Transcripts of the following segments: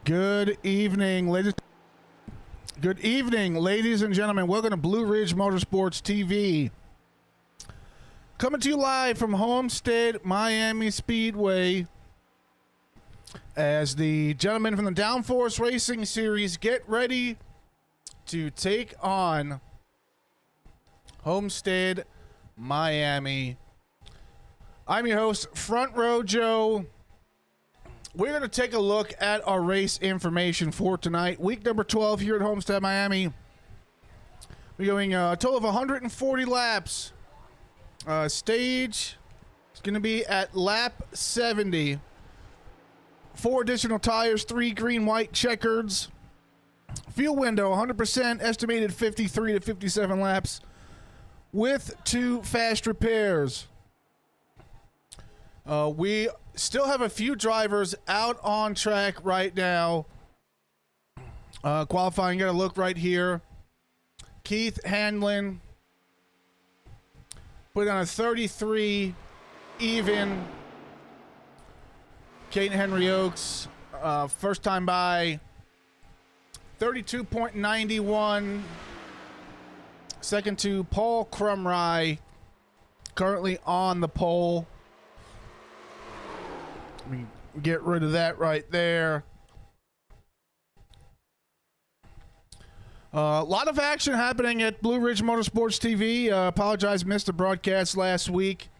Good evening, ladies. Good evening, ladies and gentlemen. Welcome to Blue Ridge Motorsports TV. Coming to you live from Homestead-Miami Speedway as the gentlemen from the Downforce Racing Series get ready to take on Homestead-Miami. I'm your host, Front Row Joe. We're going to take a look at our race information for tonight. Week number 12 here at Homestead-Miami. We're going a total of 140 laps. Stage is going to be at lap 70. 4 additional tires, 3 green, white checkers. Fuel window, 100%, estimated 53 to 57 laps with 2 fast repairs. We still have a few drivers out on track right now. Qualifying, got to look right here. Keith Handlin put on a 33 even. Caden Henry Oaks, first time by, 32.91. Second to Paul Crumry, currently on the pole. Let me get rid of that right there. A lot of action happening at Blue Ridge Motorsports TV. Apologize, missed the broadcast last week.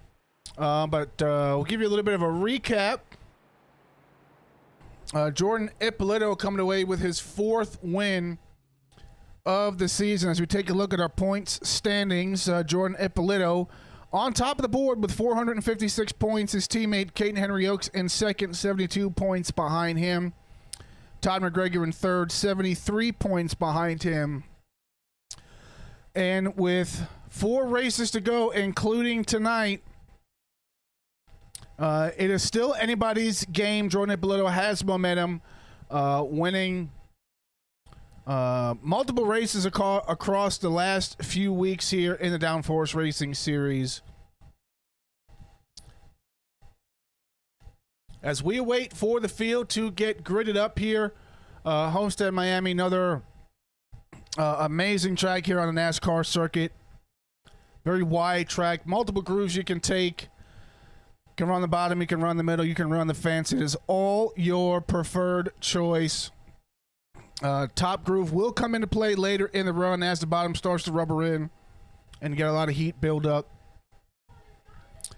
But we'll give you a little bit of a recap. Jordan Ippolito coming away with his 4th win of the season. As we take a look at our points standings, Jordan Ippolito on top of the board with 456 points. His teammate Caden Henry Oaks in second, 72 points behind him. Todd McGregor in third, 73 points behind him. And with 4 races to go, including tonight, it is still anybody's game. Jordan Ippolito has momentum, winning multiple races across the last few weeks here in the Downforce Racing Series. As we wait for the field to get gridded up here, Homestead-Miami, another amazing track here on the NASCAR circuit. Very wide track, multiple grooves you can take. You can run the bottom, you can run the middle, you can run the fence. It is all your preferred choice. Top groove will come into play later in the run as the bottom starts to rubber in and you get a lot of heat build up.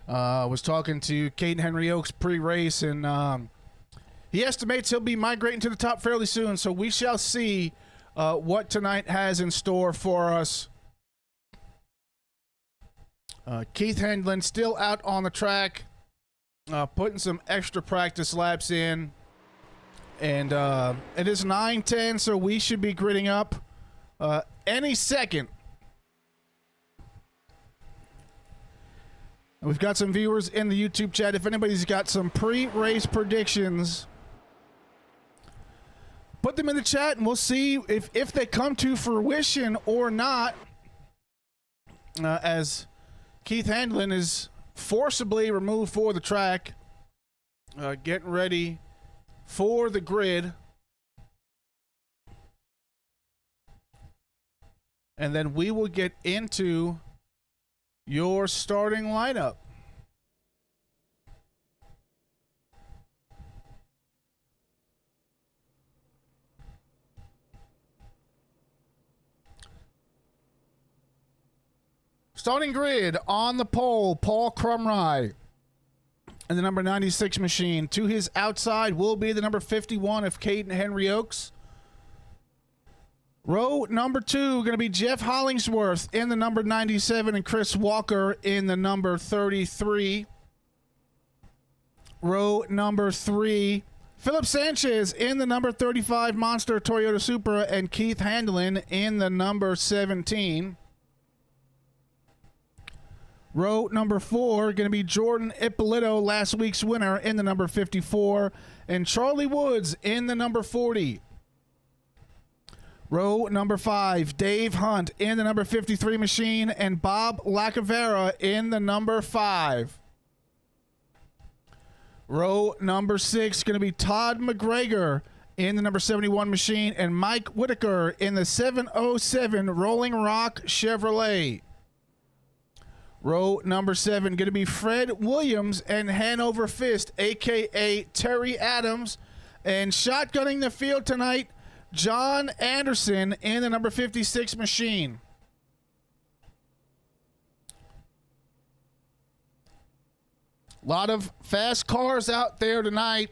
Was talking to Caden Henry Oaks pre-race, and he estimates he'll be migrating to the top fairly soon, so we shall see what tonight has in store for us. Keith Handlin still out on the track, putting some extra practice laps in. And it is 9:10, so we should be gridding up any second. And we've got some viewers in the YouTube chat. If anybody's got some pre-race predictions, put them in the chat, and we'll see if they come to fruition or not. As Keith Handlin is forcibly removed for the track, getting ready for the grid. And then we will get into your starting lineup. Starting grid on the pole, Paul Crumry and the number 96 machine. To his outside will be the number 51 of Caden Henry Oaks. Row number 2 going to be Jeff Hollingsworth in the number 97 and Chris Walker in the number 33. Row number 3, Philip Sanchez in the number 35 Monster Toyota Supra and Keith Handlin in the number 17. Row number 4 going to be Jordan Ippolito, last week's winner, in the number 54, and Charlie Woods in the number 40. Row number 5, Dave Hunt in the number 53 machine, and Bob Lacavera in the number 5. Row number 6 going to be Todd McGregor in the number 71 machine, and Mike Whitaker in the 707 Rolling Rock Chevrolet. Row number 7 going to be Fred Williams and Hanover Fist, a.k.a. Terry Adams. And shotgunning the field tonight, John Anderson in the number 56 machine. A lot of fast cars out there tonight.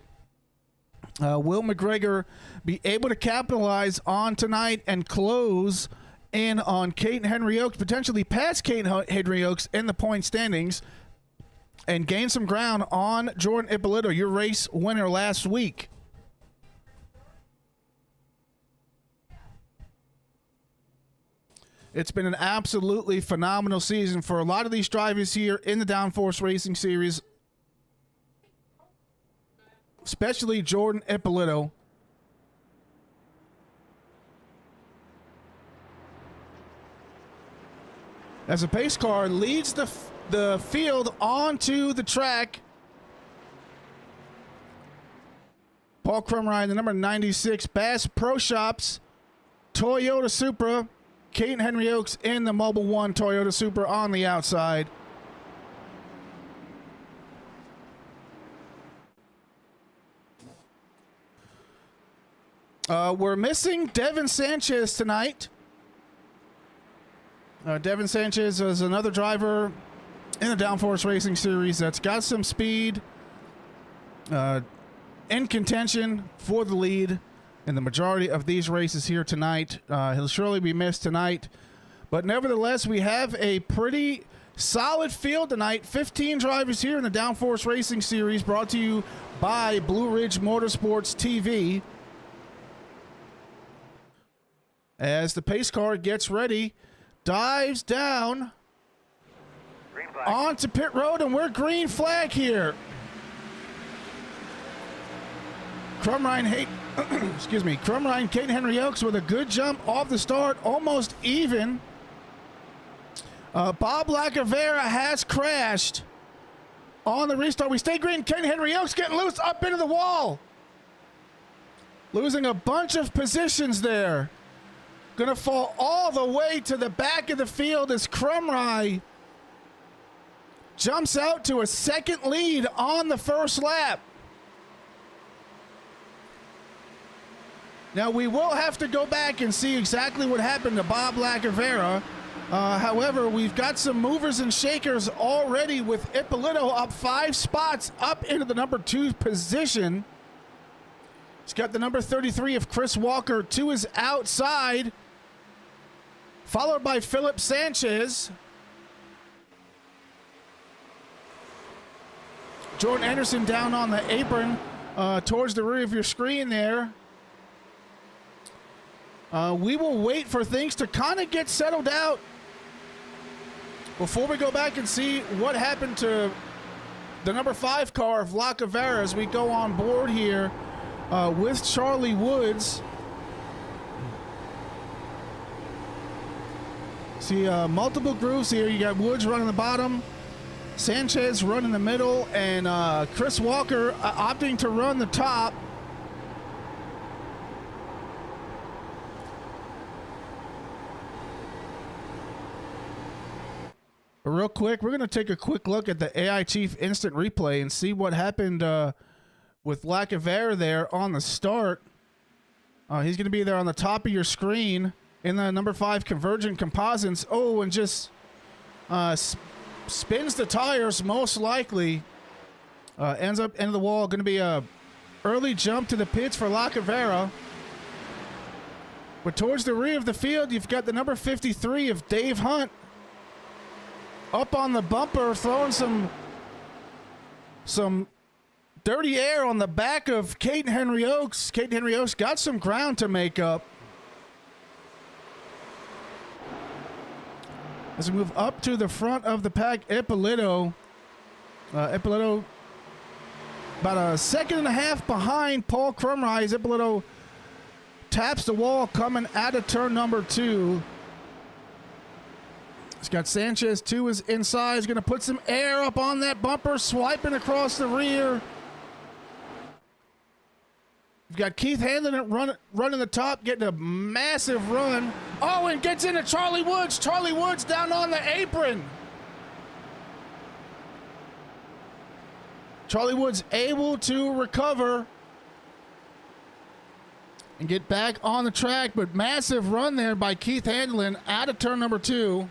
Will McGregor be able to capitalize on tonight and close in on Kate Henry Oaks, potentially pass Kate Henry Oaks in the point standings, and gain some ground on Jordan Ippolito, your race winner last week? It's been an absolutely phenomenal season for a lot of these drivers here in the Downforce Racing Series, especially Jordan Ippolito. As a pace car leads the field onto the track, Paul Crumrine, the number 96 Bass Pro Shops Toyota Supra, Kate Henry Oaks in the Mobile One Toyota Supra on the outside. We're missing Devin Sanchez tonight. Devin Sanchez is another driver in the Downforce Racing Series that's got some speed, in contention for the lead in the majority of these races here tonight. He'll surely be missed tonight, but nevertheless, we have a pretty solid field tonight. 15 drivers here in the Downforce Racing Series, brought to you by Blue Ridge Motorsports TV. As the pace car gets ready, dives down onto pit road, and we're green flag here. Crumrine, excuse me, Crumrine, Kate Henry Oaks with a good jump off the start, almost even. Bob Lacavera has crashed on the restart. We stay green. Kate Henry Oaks getting loose up into the wall, losing a bunch of positions there. Going to fall all the way to the back of the field as Crumrine jumps out to a second lead on the first lap. Now, we will have to go back and see exactly what happened to Bob Lacavera. However, we've got some movers and shakers already, with Ippolito up 5 spots up into the number 2 position. He's got the number 33 of Chris Walker to his outside, followed by Philip Sanchez. Jordan Anderson down on the apron towards the rear of your screen there. We will wait for things to kind of get settled out before we go back and see what happened to the number 5 car of Lacavera as we go on board here with Charlie Woods. See multiple grooves here. You got Woods running the bottom, Sanchez running the middle, and Chris Walker opting to run the top. Real quick, we're going to take a quick look at the AI Chief instant replay and see what happened with Lacavera there on the start. He's going to be there on the top of your screen in the number 5 Convergent Composites. Oh, and just spins the tires, most likely. Ends up into the wall. Going to be a early jump to the pits for Lacavera. But towards the rear of the field, you've got the number 53 of Dave Hunt up on the bumper, throwing some dirty air on the back of Kate Henry Oaks. Kate Henry Oaks got some ground to make up. As we move up to the front of the pack, Ippolito about a second and a half behind Paul Crumrine. Ippolito taps the wall coming out of turn number 2. He's got Sanchez to his inside. He's going to put some air up on that bumper, swiping across the rear. We've got Keith Handlin running the top, getting a massive run. Oh, and gets into Charlie Woods. Charlie Woods down on the apron. Charlie Woods able to recover and get back on the track, but massive run there by Keith Handlin out of turn number 2.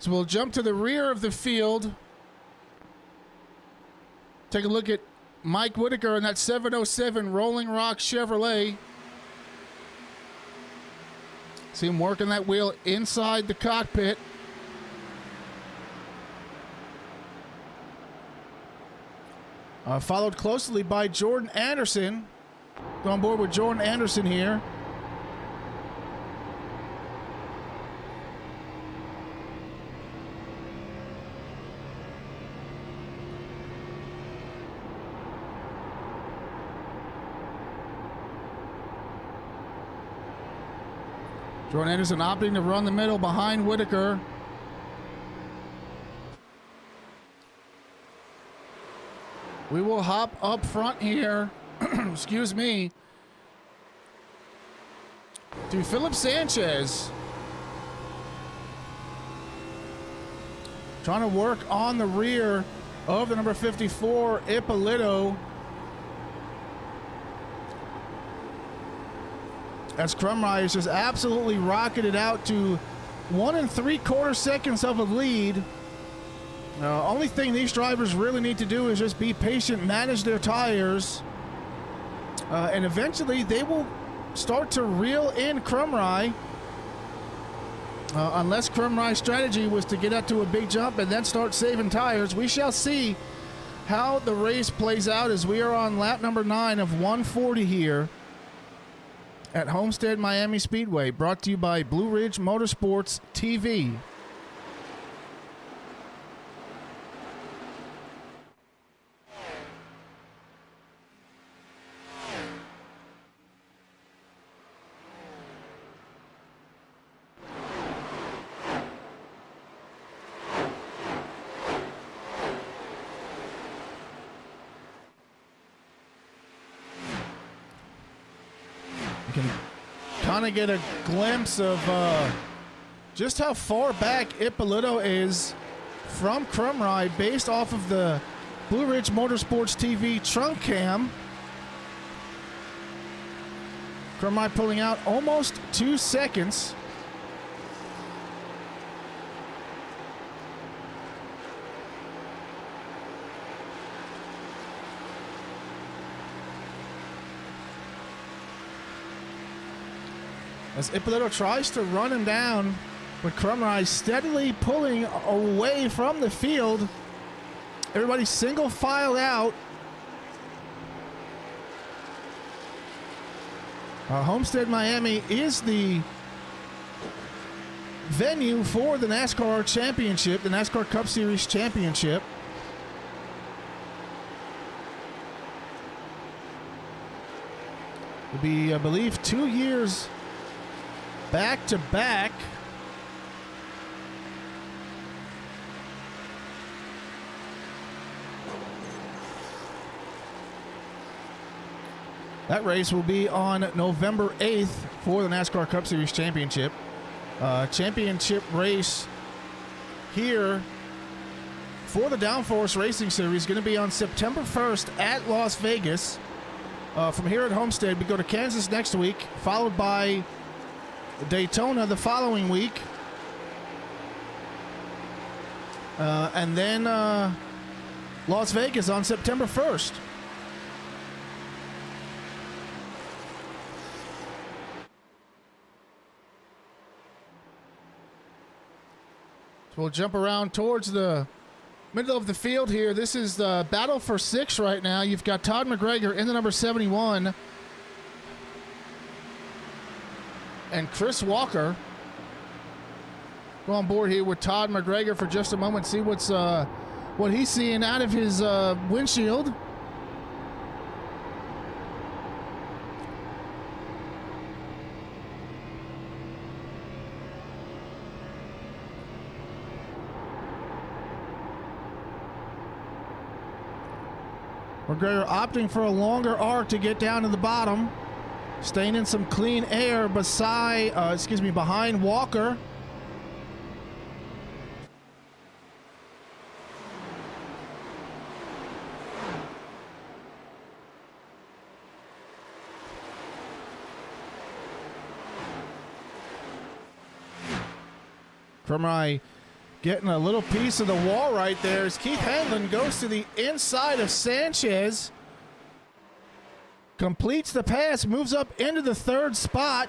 So we'll jump to the rear of the field. Take a look at Mike Whitaker in that 707 Rolling Rock Chevrolet. See him working that wheel inside the cockpit. Followed closely by Jordan Anderson. Go on board with Jordan Anderson here. Jordan Anderson opting to run the middle behind Whitaker. We will hop up front here, excuse me, to Philip Sanchez. Trying to work on the rear of the number 54, Ippolito. As Crumry is just absolutely rocketed out to 1 3/4 seconds of a lead. Only thing these drivers really need to do is just be patient, manage their tires, and eventually they will start to reel in Crumry. Unless Crumry's strategy was to get up to a big jump and then start saving tires. We shall see how the race plays out as we are on lap number 9 of 140 here at Homestead-Miami Speedway, brought to you by Blue Ridge Motorsports TV. You can kind of get a glimpse of just how far back Ippolito is from Crumry based off of the Blue Ridge Motorsports TV trunk cam. Crumry pulling out almost 2 seconds. As Ippolito tries to run him down, but Crumry steadily pulling away from the field. Everybody single file out. Homestead-Miami is the venue for the NASCAR Championship, the NASCAR Cup Series Championship. It'll be, I believe, 2 years back to back. That race will be on November 8th for the NASCAR Cup Series Championship. Championship race here for the Downforce Racing Series going to be on September 1st at Las Vegas. From here at Homestead, we go to Kansas next week, followed by Daytona the following week. And then Las Vegas on September 1st. So we'll jump around towards the middle of the field here. This is the battle for 6 right now. You've got Todd McGregor in the number 71. And Chris Walker. Go on board here with Todd McGregor for just a moment. See what he's seeing out of his windshield. McGregor opting for a longer arc to get down to the bottom. Staying in some clean air behind Walker. Crumry getting a little piece of the wall right there as Keith Hanlon goes to the inside of Sanchez. Completes the pass, moves up into the third spot.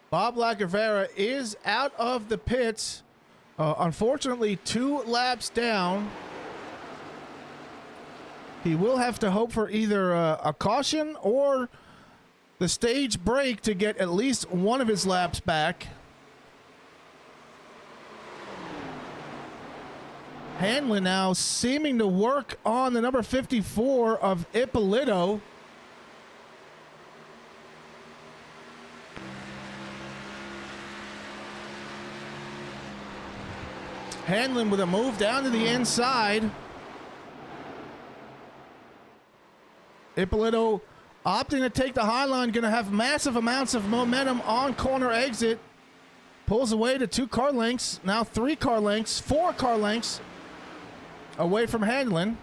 Bob Lacavera is out of the pits. Unfortunately, 2 laps down. He will have to hope for either a caution or the stage break to get at least one of his laps back. Hanlon now seeming to work on the number 54 of Ippolito. Hanlon with a move down to the inside. Ippolito opting to take the high line, going to have massive amounts of momentum on corner exit. Pulls away to 2 car lengths, now 3 car lengths, 4 car lengths away from Hanlon.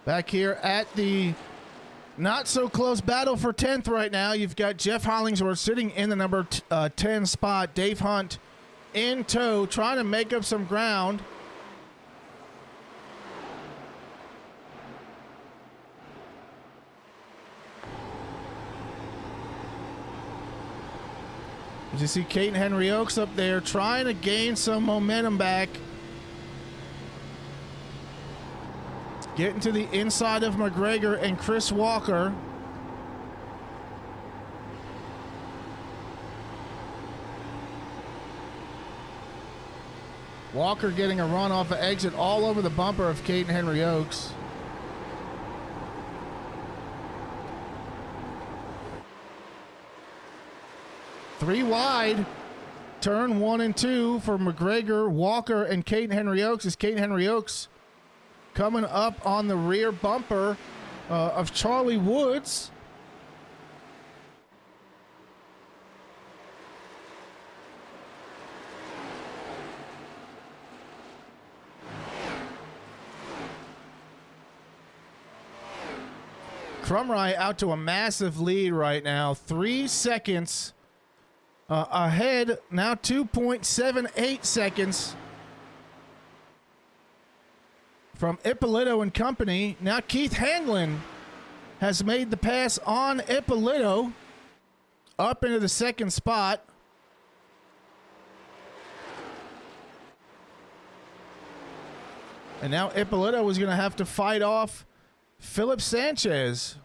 Back here at the not so close battle for 10th right now, you've got Jeff Hollingsworth sitting in the number 10 spot. Dave Hunt in tow, trying to make up some ground. As you see Caden Henry Oaks up there trying to gain some momentum back. Getting to the inside of McGregor and Chris Walker. Walker getting a run off of exit all over the bumper of Caden Henry Oaks. Three wide, turn 1 and 2 for McGregor, Walker, and Caden Henry Oaks as Caden Henry Oaks coming up on the rear bumper of Charlie Woods. Crumry out to a massive lead right now. 3 seconds ahead. Now 2.78 seconds from Ippolito and company. Now Keith Hanlon has made the pass on Ippolito up into the 2nd spot. And now Ippolito is going to have to fight off Philip Sanchez.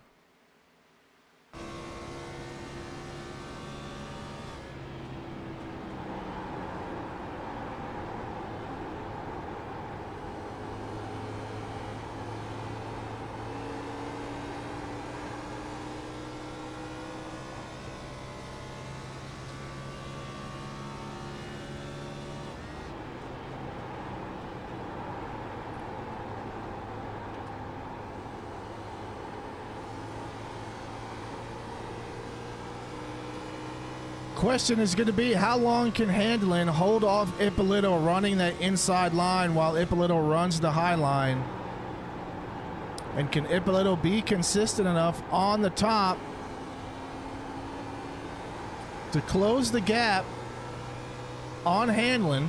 Question is going to be, how long can Hanlon hold off Ippolito running that inside line while Ippolito runs the high line? And can Ippolito be consistent enough on the top to close the gap on Hanlon?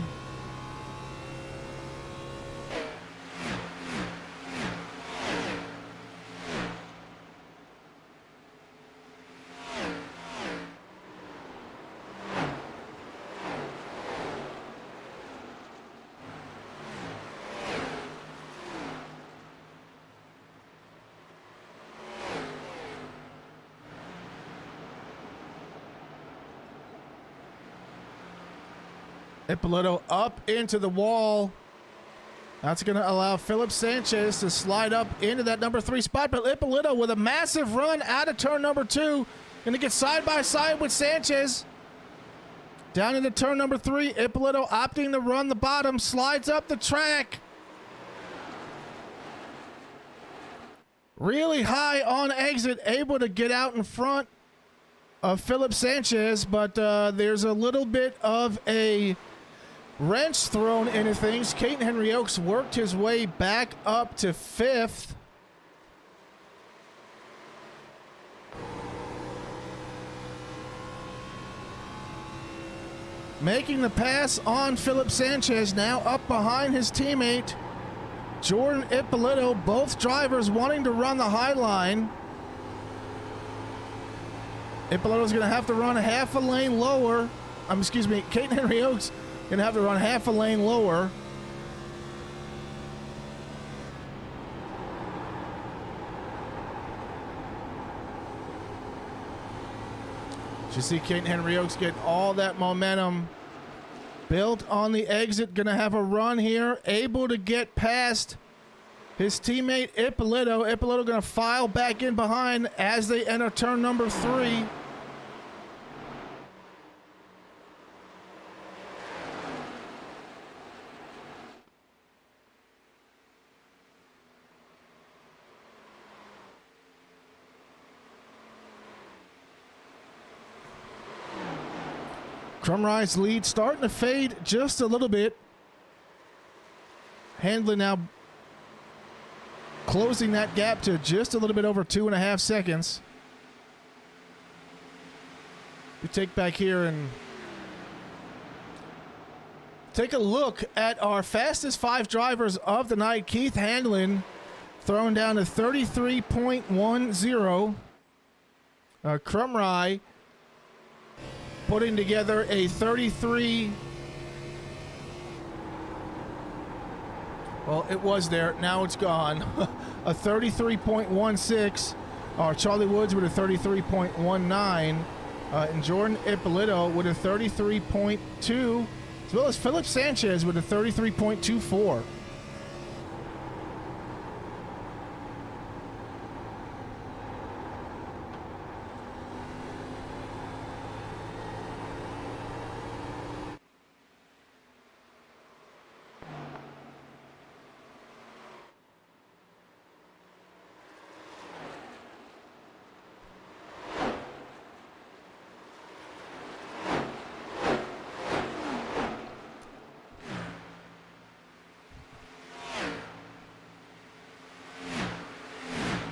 Ippolito up into the wall. That's going to allow Philip Sanchez to slide up into that number 3 spot. But Ippolito with a massive run out of turn number 2. Going to get side by side with Sanchez. Down into turn number 3. Ippolito opting to run the bottom. Slides up the track. Really high on exit. Able to get out in front of Philip Sanchez. But there's a little bit of a wrench thrown into things. Caton Henry Oaks worked his way back up to 5th. Making the pass on Philip Sanchez, now up behind his teammate Jordan Ippolito. Both drivers wanting to run the high line. Ippolito's going to have to run half a lane lower. Caton Henry Oaks going to have to run half a lane lower. You see Caton Henry Oaks get all that momentum built on the exit. Going to have a run here. Able to get past his teammate Ippolito. Ippolito going to file back in behind as they enter turn number 3. Crumrye's lead starting to fade just a little bit. Handlin now closing that gap to just a little bit over 2.5 seconds. We take back here and take a look at our fastest 5 drivers of the night. Keith Handlin thrown down to 33.10. Crumrye putting together a 33. Well, it was there. Now it's gone. A 33.16. Charlie Woods with a 33.19. And Jordan Ippolito with a 33.2. As well as Philip Sanchez with a 33.24.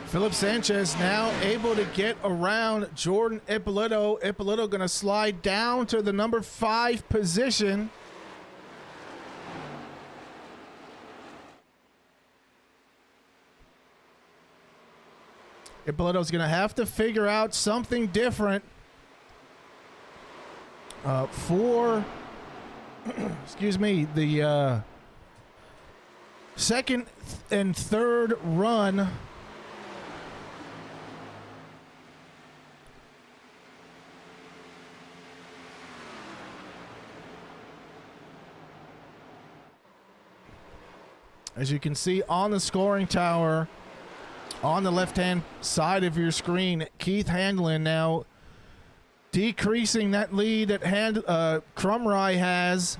Philip Sanchez now able to get around Jordan Ippolito. Ippolito going to slide down to the number 5 position. Ippolito's going to have to figure out something different for the second and third run. As you can see on the scoring tower, on the left-hand side of your screen, Keith Handlin now decreasing that lead that Crumrye has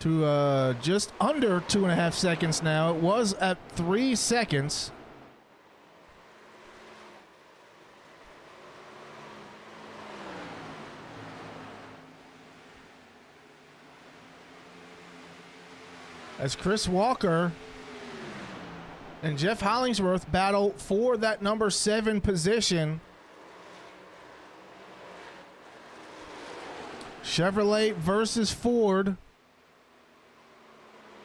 to just under 2.5 seconds now. It was at 3 seconds. As Chris Walker and Jeff Hollingsworth battle for that number 7 position. Chevrolet versus Ford.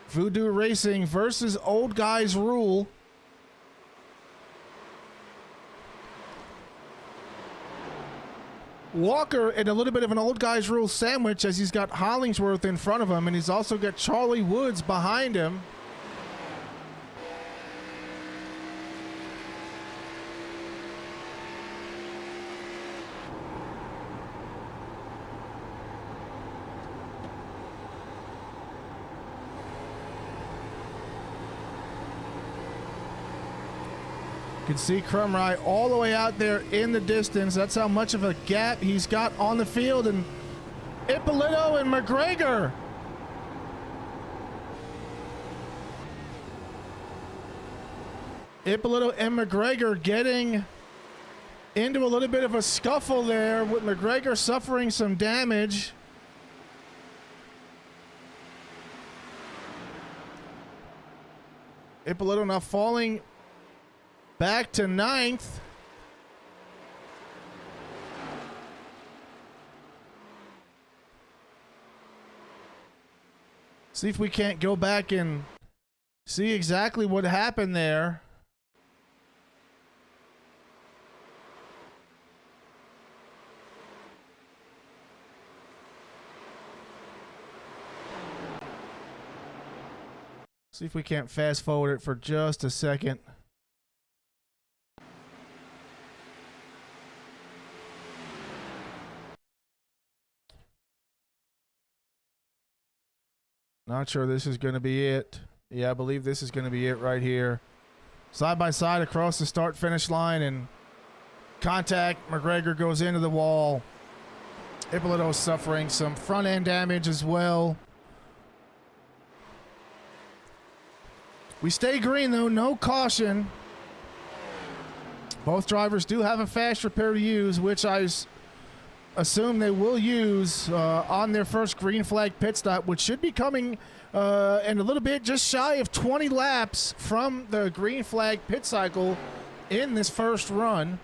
Voodoo Racing versus Old Guys Rule. Walker in a little bit of an Old Guys Rule sandwich as he's got Hollingsworth in front of him, and he's also got Charlie Woods behind him. You can see Crumry all the way out there in the distance. That's how much of a gap he's got on the field. And Ippolito and McGregor. Ippolito and McGregor getting into a little bit of a scuffle there, with McGregor suffering some damage. Ippolito now falling back to 9th. See if we can't go back and see exactly what happened there. See if we can't fast forward it for just a second. Not sure this is going to be it. Yeah, I believe this is going to be it right here. Side by side across the start finish line, and contact. McGregor goes into the wall. Ippolito suffering some front end damage as well. We stay green though, no caution. Both drivers do have a fast repair to use, which I assume they will use on their first green flag pit stop, which should be coming in a little bit, just shy of 20 laps from the green flag pit cycle in this first run.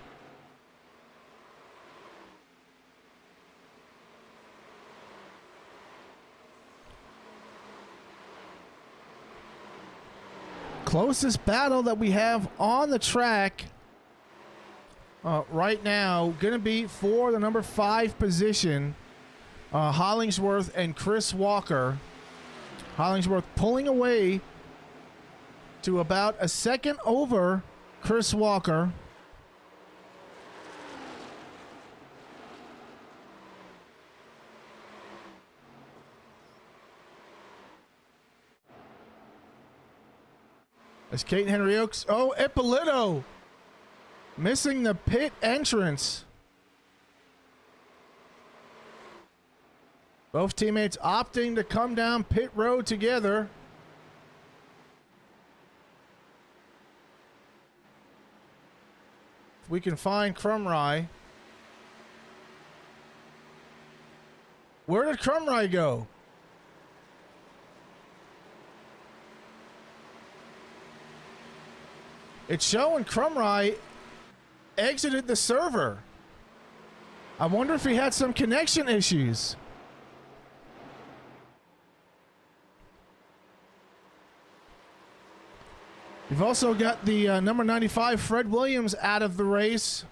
Closest battle that we have on the track right now going to be for the number 5 position. Hollingsworth and Chris Walker. Hollingsworth pulling away to about a second over Chris Walker. As Kate Henry Oaks. Oh, Ippolito missing the pit entrance. Both teammates opting to come down pit road together. If we can find Crumry. Where did Crumry go? It's showing Crumry exited the server. I wonder if he had some connection issues. We've also got the number 95 Fred Williams out of the race,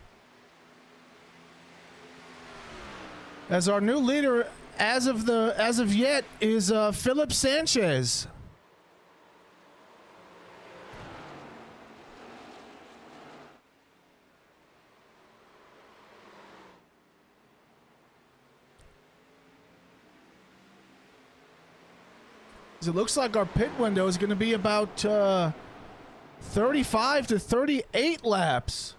as our new leader as of yet is Philip Sanchez. It looks like our pit window is going to be about 35 to 38 laps.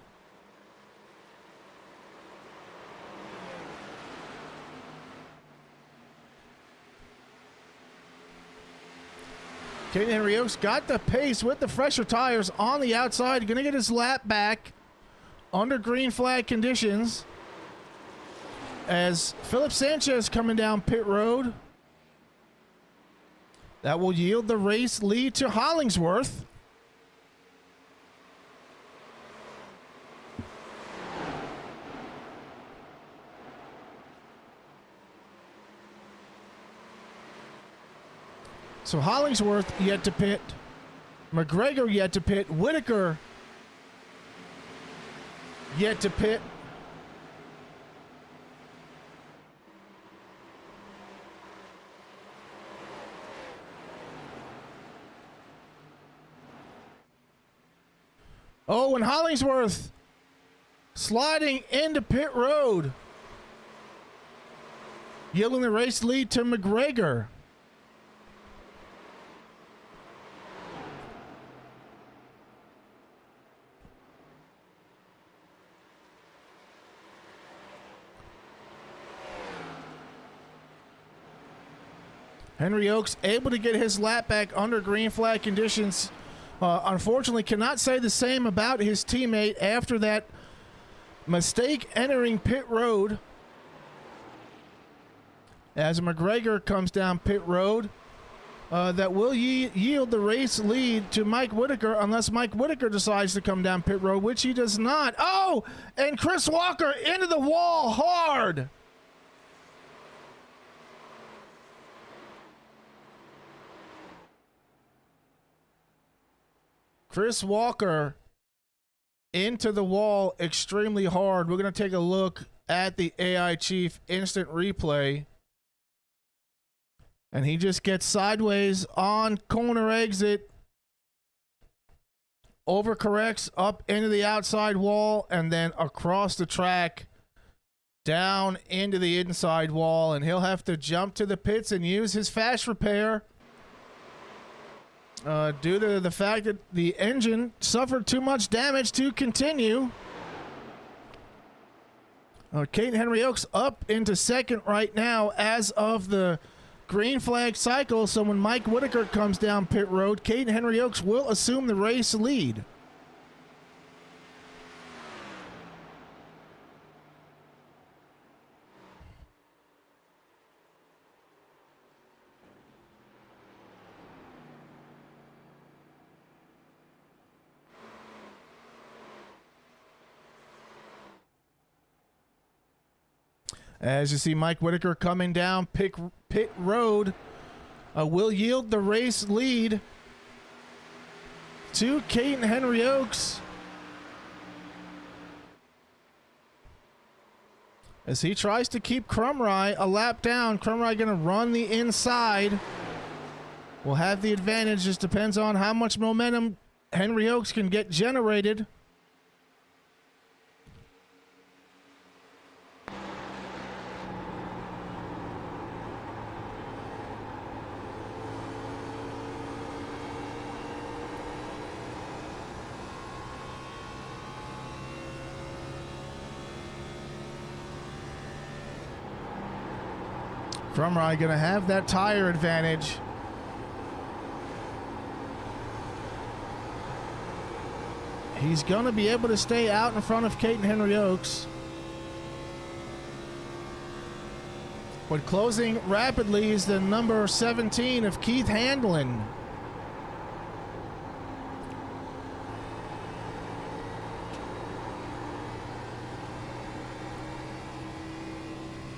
Caden Henry Oaks got the pace with the fresher tires on the outside. Going to get his lap back under green flag conditions, as Philip Sanchez coming down pit road. That will yield the race lead to Hollingsworth. So Hollingsworth yet to pit. McGregor yet to pit. Whitaker yet to pit. Oh, and Hollingsworth sliding into pit road, yielding the race lead to McGregor. Henry Oaks able to get his lap back under green flag conditions. Unfortunately, cannot say the same about his teammate after that mistake entering pit road. As McGregor comes down pit road, that will yield the race lead to Mike Whitaker unless Mike Whitaker decides to come down pit road, which he does not. Oh, and Chris Walker into the wall hard. Chris Walker into the wall extremely hard. We're going to take a look at the AI Chief instant replay. And he just gets sideways on corner exit, overcorrects up into the outside wall, and then across the track, down into the inside wall. And he'll have to jump to the pits and use his fast repair. Due to the fact that the engine suffered too much damage to continue. Caden Henry Oaks up into second right now as of the green flag cycle. So when Mike Whitaker comes down pit road, Caden Henry Oaks will assume the race lead. As you see Mike Whitaker coming down pit road, will yield the race lead to Caden Henry Oaks as he tries to keep Crumry a lap down. Crumry going to run the inside. Will have the advantage. Just depends on how much momentum Henry Oaks can get generated. Crumry going to have that tire advantage. He's going to be able to stay out in front of Caden Henry Oaks. But closing rapidly is the number 17 of Keith Handlin.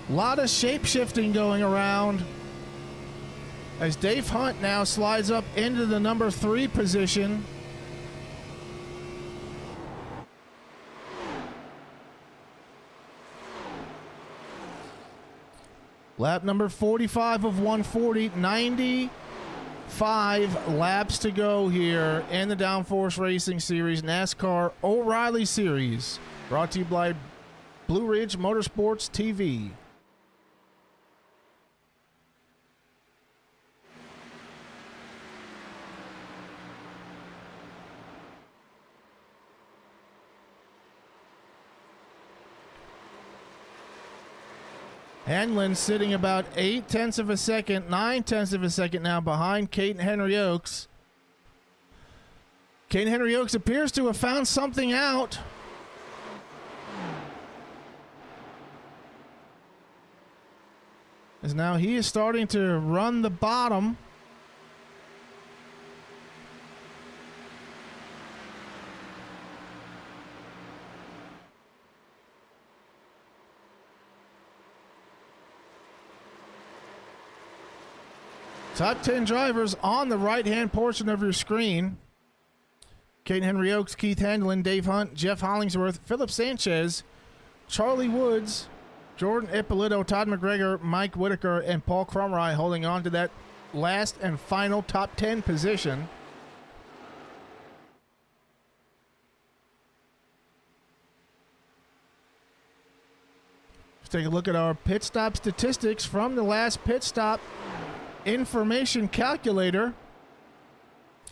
A lot of shape-shifting going around as Dave Hunt now slides up into the number 3 position. Lap number 45 of 140, 95 laps to go here in the Downforce Racing Series, NASCAR O'Reilly Series, brought to you by Blue Ridge Motorsports TV. Handlin sitting about 0.8 of a second, 0.9 of a second now behind Caden Henry Oaks. Caden Henry Oaks appears to have found something out. As now he is starting to run the bottom. Top 10 drivers on the right-hand portion of your screen. Caden Henry Oaks, Keith Handlin, Dave Hunt, Jeff Hollingsworth, Philip Sanchez, Charlie Woods, Jordan Ippolito, Todd McGregor, Mike Whitaker, and Paul Crumry holding on to that last and final top 10 position. Let's take a look at our pit stop statistics from the last pit stop information calculator.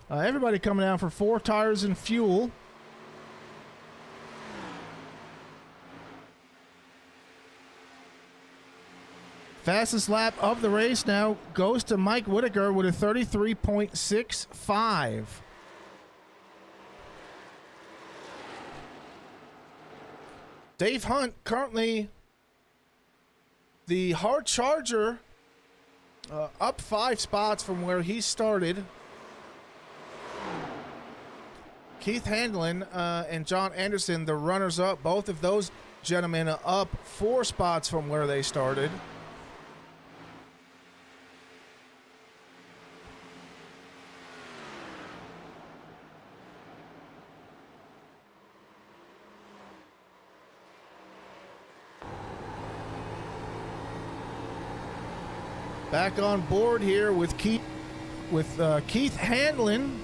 Everybody coming down for 4 tires and fuel. Fastest lap of the race now goes to Mike Whitaker with a 33.65. Dave Hunt, currently the hard charger, up 5 spots from where he started. Keith Handlin and John Anderson, the runners-up, both of those gentlemen are up 4 spots from where they started. Back on board here with Keith Handlin.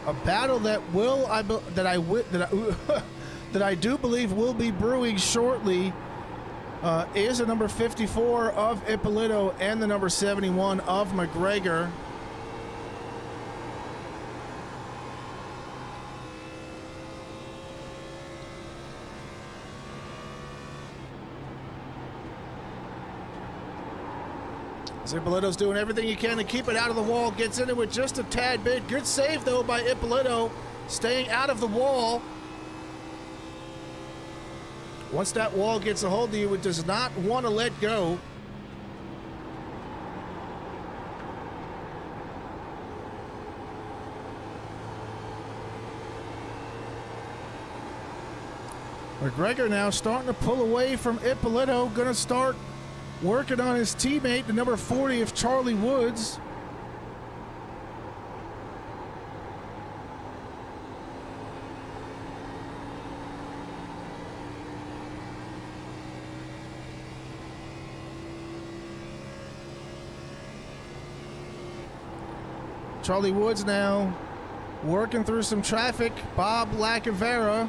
A battle that I do believe will be brewing shortly. Is the number 54 of Ippolito and the number 71 of McGregor. Ippolito's doing everything he can to keep it out of the wall. Gets into it just a tad bit. Good save, though, by Ippolito, staying out of the wall. Once that wall gets a hold of you, it does not want to let go. McGregor now starting to pull away from Ippolito. Going to start working on his teammate, the number 40 of Charlie Woods. Charlie Woods now working through some traffic. Bob Lacavera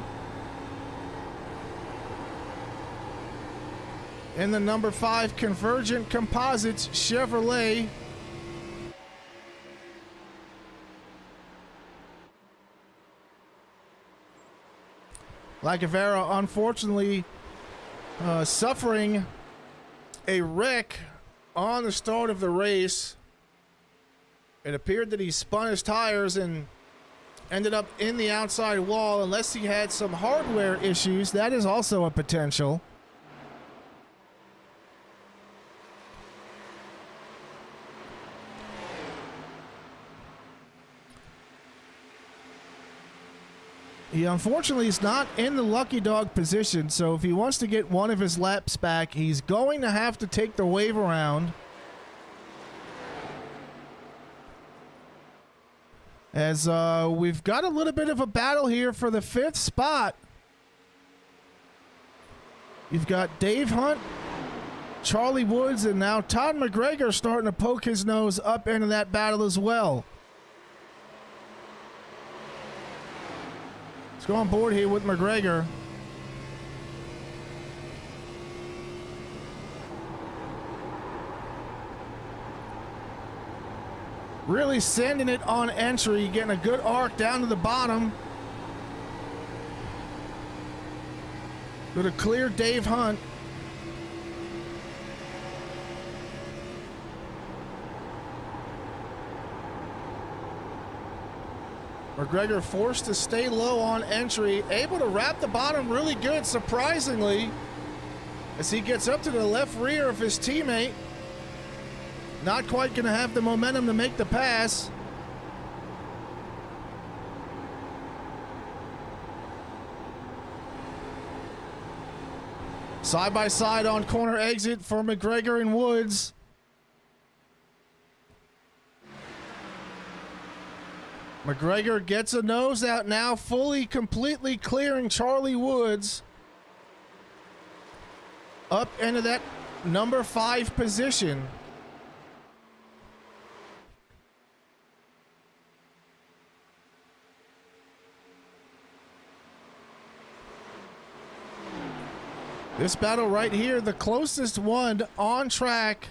in the number 5 Convergent Composites Chevrolet. Lacavera unfortunately suffering a wreck on the start of the race. It appeared that he spun his tires and ended up in the outside wall. Unless he had some hardware issues, that is also a potential. He unfortunately is not in the lucky dog position, so if he wants to get one of his laps back, he's going to have to take the wave around. As we've got a little bit of a battle here for the 5th spot. You've got Dave Hunt, Charlie Woods, and now Todd McGregor starting to poke his nose up into that battle as well. Let's go on board here with McGregor. Really sending it on entry, getting a good arc down to the bottom. With a clear Dave Hunt. McGregor forced to stay low on entry, able to wrap the bottom really good, surprisingly, as he gets up to the left rear of his teammate. Not quite going to have the momentum to make the pass. Side by side on corner exit for McGregor and Woods. McGregor gets a nose out now, fully, completely clearing Charlie Woods up into that number 5 position. This battle right here, the closest one on track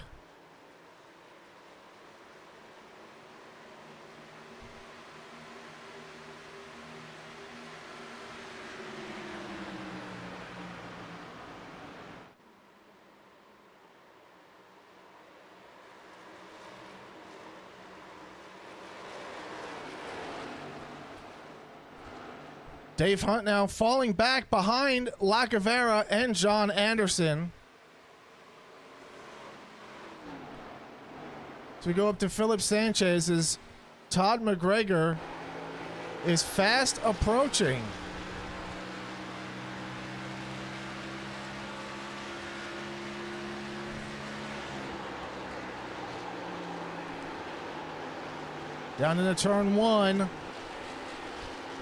Dave Hunt now falling back behind Lacavera and John Anderson. So we go up to Philip Sanchez as Todd McGregor is fast approaching. Down into turn one.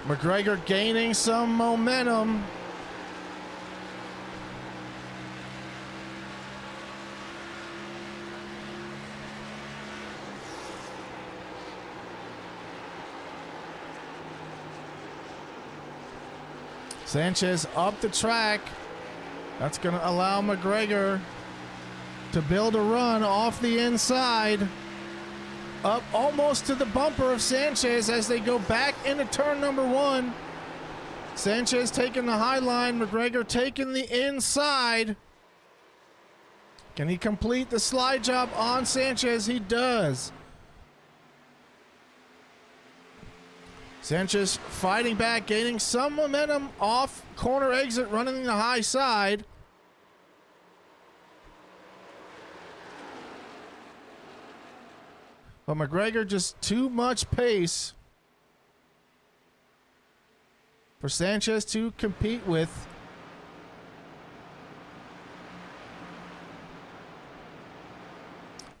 McGregor gaining some momentum. Sanchez up the track. That's going to allow McGregor to build a run off the inside. Up almost to the bumper of Sanchez as they go back into turn number one. Sanchez taking the high line, McGregor taking the inside. Can he complete the slide job on Sanchez? He does. Sanchez fighting back, gaining some momentum off corner exit, running the high side. But McGregor just too much pace for Sanchez to compete with.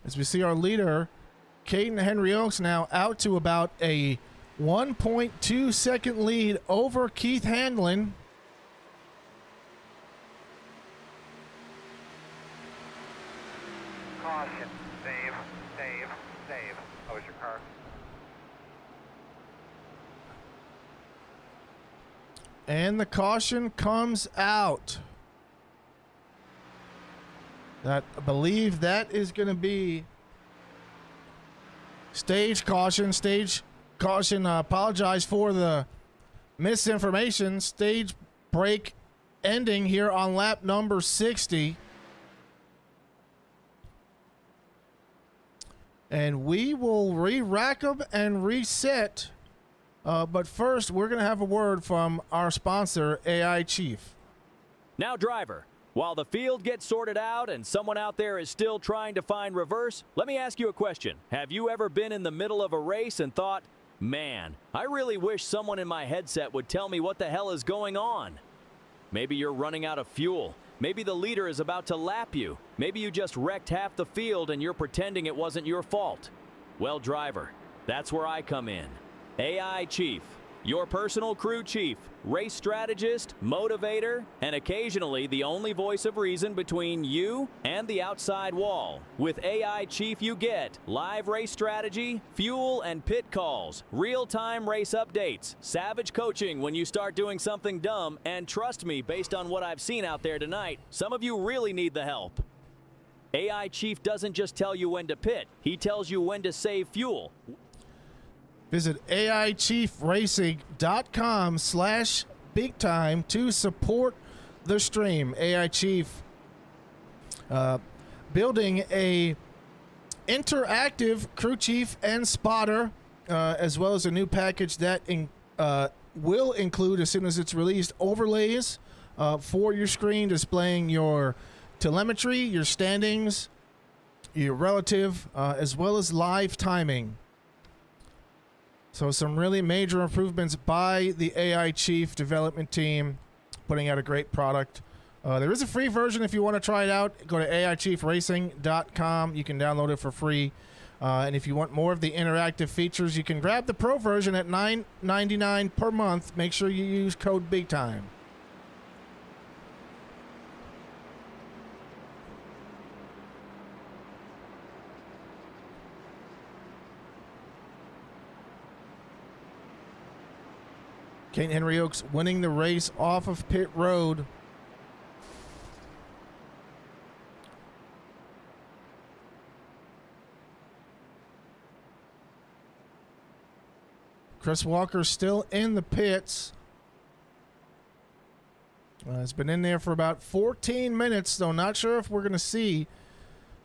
As we see our leader, Caden Henry Oaks, now out to about a 1.2 second lead over Keith Handlin. Caution, Dave. How was your car? And the caution comes out. I believe that is going to be stage caution. Apologize for the misinformation. Stage break ending here on lap number 60. And we will re-rack them and reset. But first, we're going to have a word from our sponsor, AI Chief. Now, driver, while the field gets sorted out and someone out there is still trying to find reverse, let me ask you a question. Have you ever been in the middle of a race and thought, man, I really wish someone in my headset would tell me what the hell is going on? Maybe you're running out of fuel. Maybe the leader is about to lap you. Maybe you just wrecked half the field and you're pretending it wasn't your fault. Well, driver, that's where I come in. AI Chief, your personal crew chief, race strategist, motivator, and occasionally the only voice of reason between you and the outside wall. With AI Chief, you get live race strategy, fuel and pit calls, real-time race updates, savage coaching when you start doing something dumb, and trust me, based on what I've seen out there tonight, some of you really need the help. AI Chief doesn't just tell you when to pit, he tells you when to save fuel. Visit AIChiefRacing.com/big time to support the stream. AI Chief building a interactive crew chief and spotter, as well as a new package that will include, as soon as it's released, overlays for your screen displaying your telemetry, your standings, your relative, as well as live timing. So some really major improvements by the AI Chief development team, putting out a great product. There is a free version if you want to try it out. Go to AIChiefRacing.com. You can download it for free. And if you want more of the interactive features, you can grab the pro version at $9.99 per month. Make sure you use code BIGTIME. Caden Henry Oaks winning the race off of pit road. Chris Walker still in the pits. It's been in there for about 14 minutes, so not sure if we're going to see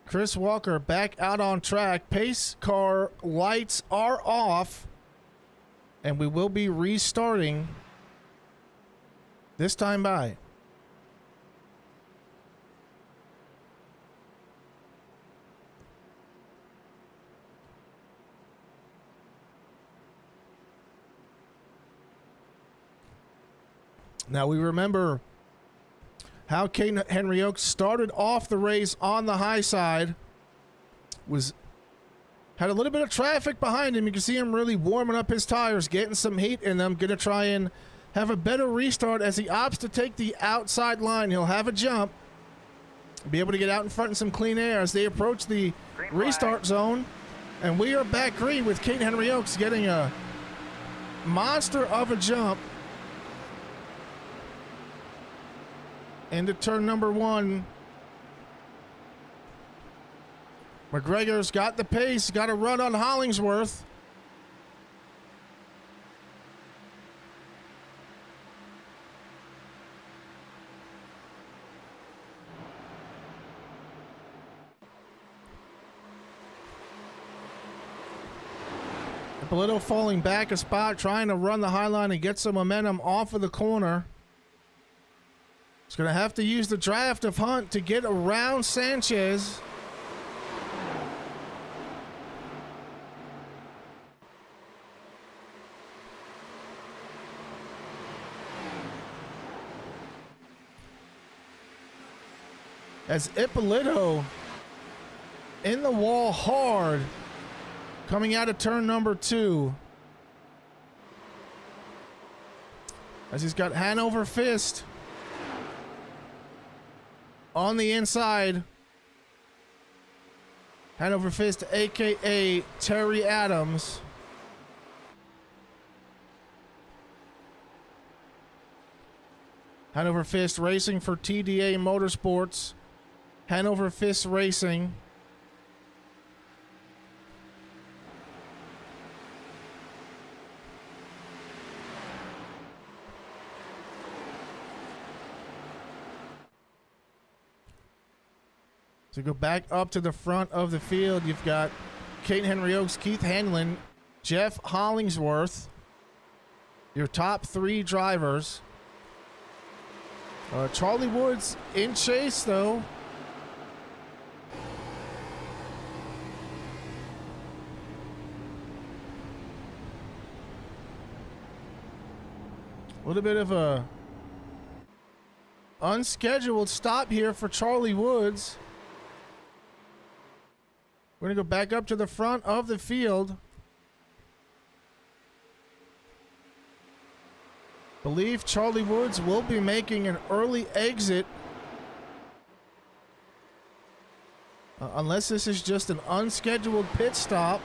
Chris Walker back out on track. Pace car lights are off. And we will be restarting this time by. Now we remember how Caden Henry Oaks started off the race on the high side. Had a little bit of traffic behind him. You can see him really warming up his tires, getting some heat in them. Gonna try and have a better restart as he opts to take the outside line. He'll have a jump, be able to get out in front in some clean air as they approach the restart zone. And we are back green with Caden Henry Oaks getting a monster of a jump into turn number 1. McGregor's got the pace, got a run on Hollingsworth. Polito falling back a spot, trying to run the high line and get some momentum off of the corner. He's going to have to use the draft of Hunt to get around Sanchez. As Ippolito in the wall hard coming out of turn number 2. As he's got Hanover Fist on the inside. Hanover Fist, aka Terry Adams. Hanover Fist racing for TDA Motorsports. Hanover Fist Racing. So go back up to the front of the field. You've got Caden Henry Oaks, Keith Hanlon, Jeff Hollingsworth, your top 3 drivers. Charlie Woods in chase, though. A little bit of a unscheduled stop here for Charlie Woods. We're going to go back up to the front of the field. Believe Charlie Woods will be making an early exit. Unless this is just an unscheduled pit stop.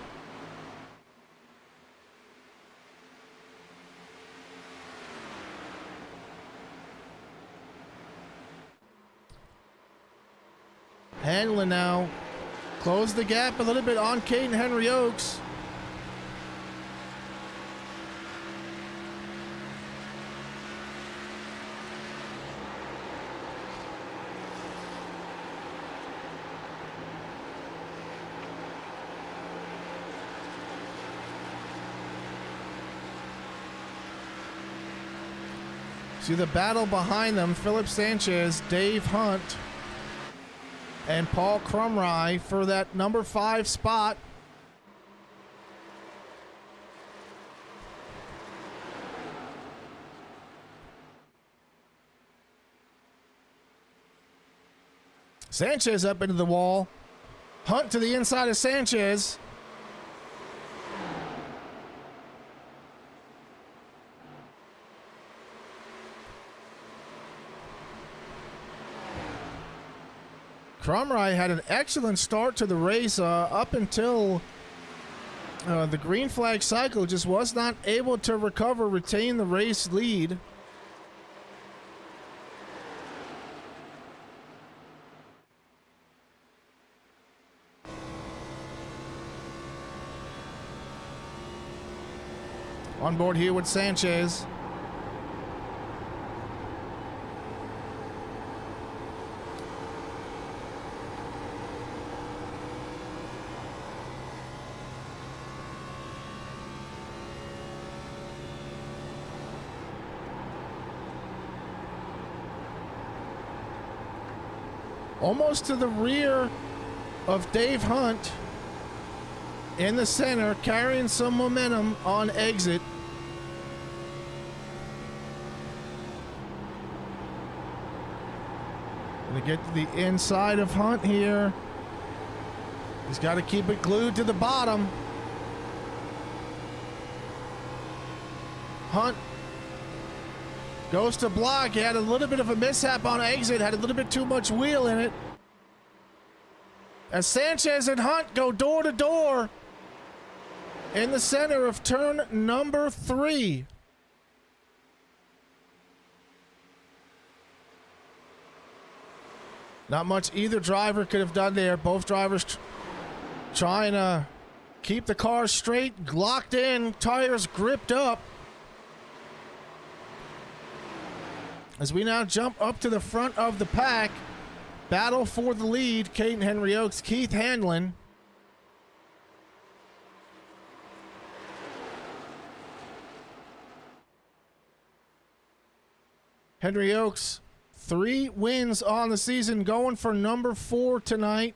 Hanlon now close the gap a little bit on Caden Henry Oaks. See the battle behind them, Philip Sanchez, Dave Hunt, and Paul Crumry for that number 5 spot. Sanchez up into the wall. Hunt to the inside of Sanchez. Crumry had an excellent start to the race up until the green flag cycle, just was not able to retain the race lead. On board here with Sanchez. almost to the rear of Dave Hunt in the center, carrying some momentum on exit. Gonna get to the inside of Hunt here. He's got to keep it glued to the bottom. Hunt goes to block. He had a little bit of a mishap on exit, had a little bit too much wheel in it. As Sanchez and Hunt go door to door in the center of turn number 3. Not much either driver could have done there. Both drivers trying to keep the car straight, locked in, tires gripped up. As we now jump up to the front of the pack, battle for the lead, Caden Henry Oaks, Keith Hanlon. Henry Oaks, 3 wins on the season, going for number 4 tonight.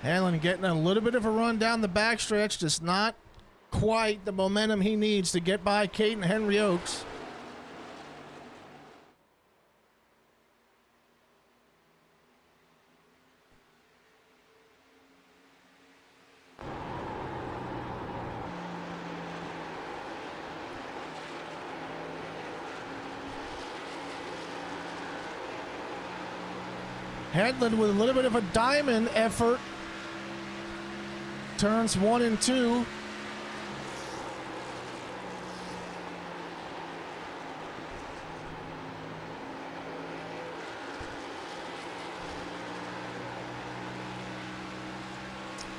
Hanlon getting a little bit of a run down the backstretch, just not quite the momentum he needs to get by Caden Henry Oaks. Hanlon with a little bit of a diamond effort. Turns 1 and 2.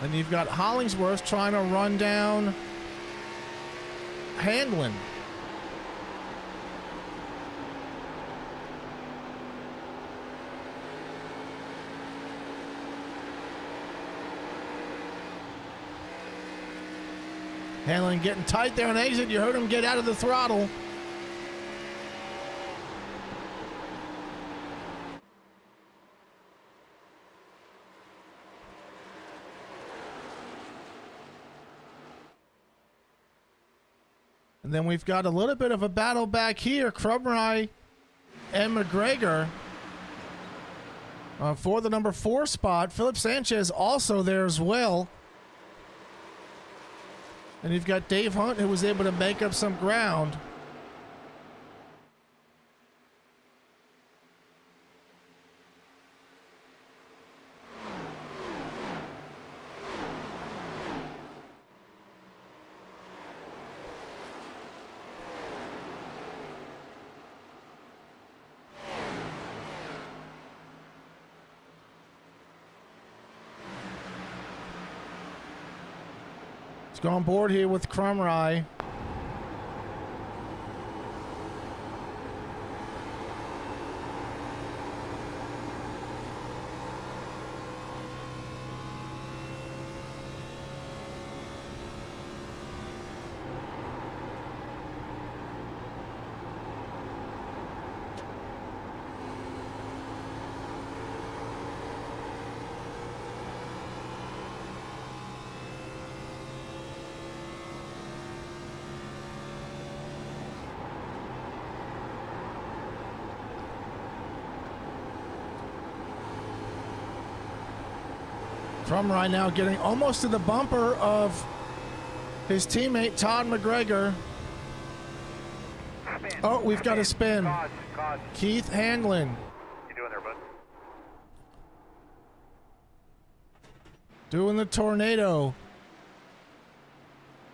And you've got Hollingsworth trying to run down Hanlon. Hanlon getting tight there on exit. You heard him get out of the throttle. And then we've got a little bit of a battle back here. Crumry and McGregor for the number 4 spot. Philip Sanchez also there as well. And you've got Dave Hunt, who was able to make up some ground. Go on board here with Crumry. Crumry now getting almost to the bumper of his teammate Todd McGregor. Spin. Oh, we've got a spin. Cause. Keith Hanlon You doing there, bud? doing the tornado.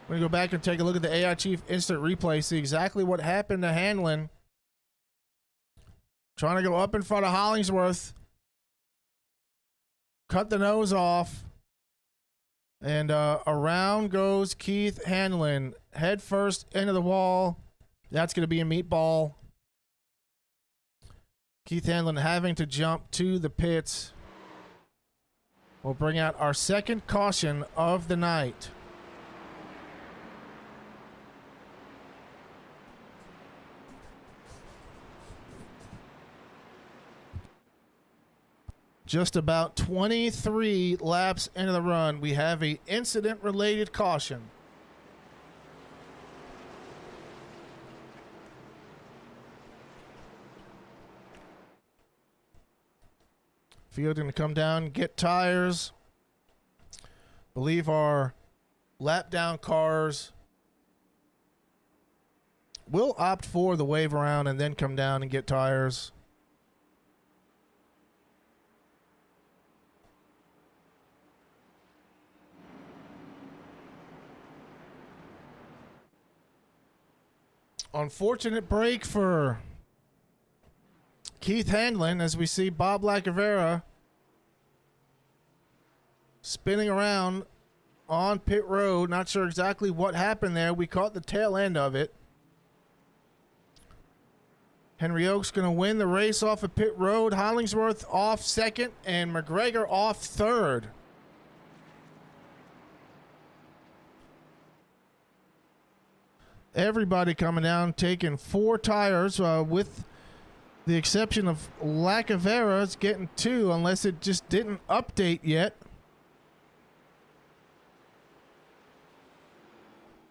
We're going to go back and take a look at the AI Chief instant replay, see exactly what happened to Hanlon. Trying to go up in front of Hollingsworth. Cut the nose off. And around goes Keith Hanlon. Head first into the wall. That's going to be a meatball. Keith Hanlon having to jump to the pits. We'll bring out our second caution of the night. Just about 23 laps into the run, we have a incident-related caution. Field going to come down, get tires. Believe our lap down cars will opt for the wave around and then come down and get tires. Unfortunate break for Keith Hanlon as we see Bob Lacavera spinning around on pit road. Not sure exactly what happened there. We caught the tail end of it. Henry Oaks going to win the race off of pit road. Hollingsworth off second and McGregor off third. Everybody coming down, taking 4 tires, with the exception of Lacavera. It's getting 2, unless it just didn't update yet.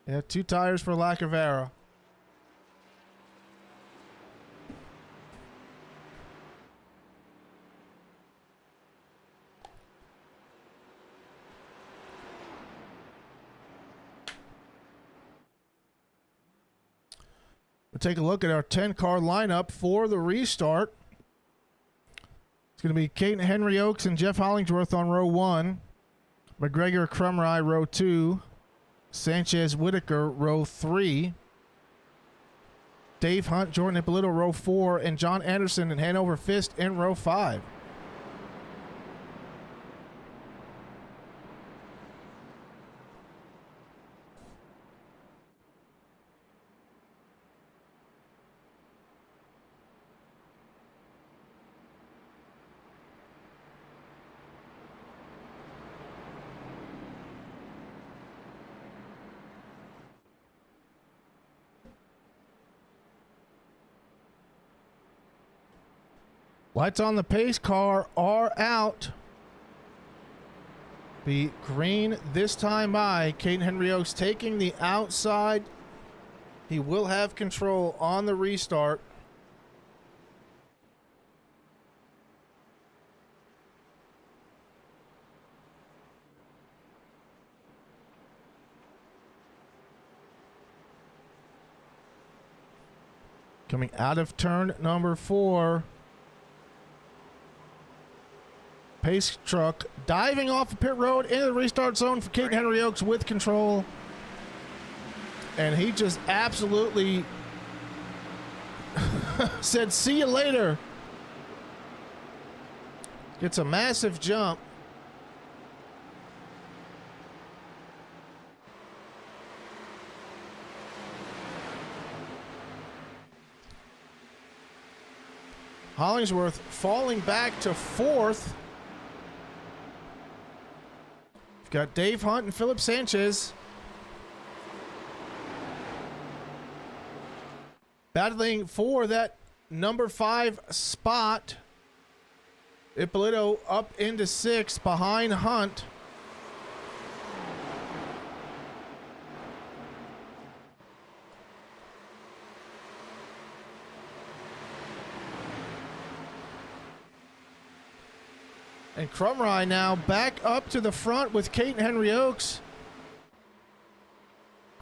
Yeah, 2 tires for Lacavera. We'll take a look at our 10-car lineup for the restart. It's going to be Kate Henry Oaks and Jeff Hollingsworth on row 1. McGregor Crumry row 2. Sanchez Whitaker row 3. Dave Hunt, Jordan Ippolito row 4. And John Anderson and Hanover Fist in row 5. Lights on the pace car are out. The green this time by Caden Henry Oaks taking the outside. He will have control on the restart. Coming out of turn number 4. Pace truck diving off the pit road into the restart zone for Caden Henry Oaks with control. And he just absolutely said, see you later. Gets a massive jump. Hollingsworth falling back to 4th. We've got Dave Hunt and Philip Sanchez battling for that number 5 spot. Ippolito up into 6th behind Hunt. And Crumry now back up to the front with Caden Henry Oaks.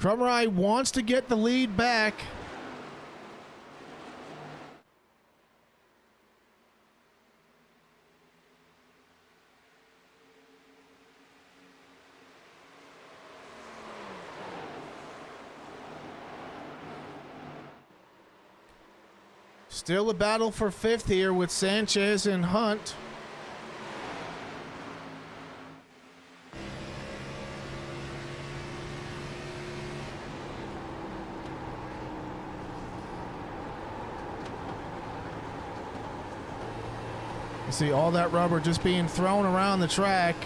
Crumry wants to get the lead back. Still a battle for 5th here with Sanchez and Hunt. You see all that rubber just being thrown around the track.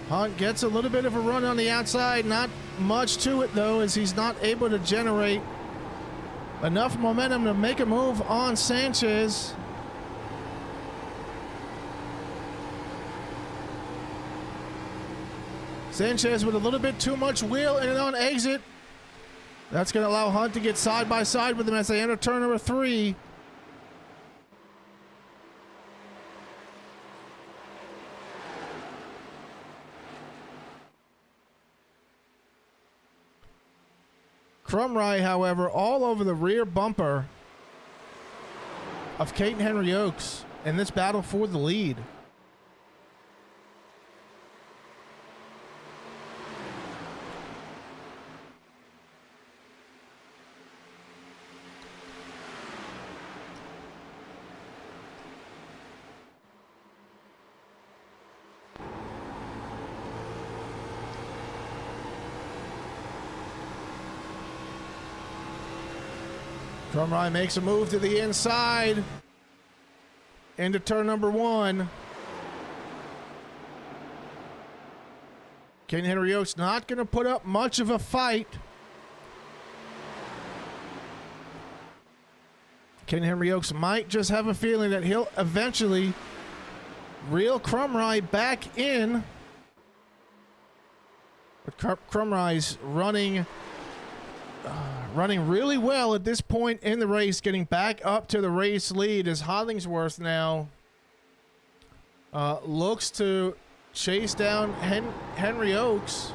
Hunt gets a little bit of a run on the outside. Not much to it, though, as he's not able to generate enough momentum to make a move on Sanchez. Sanchez with a little bit too much wheel in and on exit. That's going to allow Hunt to get side by side with him as they enter turn number 3. Crumry, however, all over the rear bumper of Caden Henry Oaks in this battle for the lead. Crumry makes a move to the inside into turn number 1. Caden Henry Oaks not going to put up much of a fight. Caden Henry Oaks might just have a feeling that he'll eventually reel Crumry back in. But Crumry's running really well at this point in the race, getting back up to the race lead as Hollingsworth now looks to chase down Henry Oaks.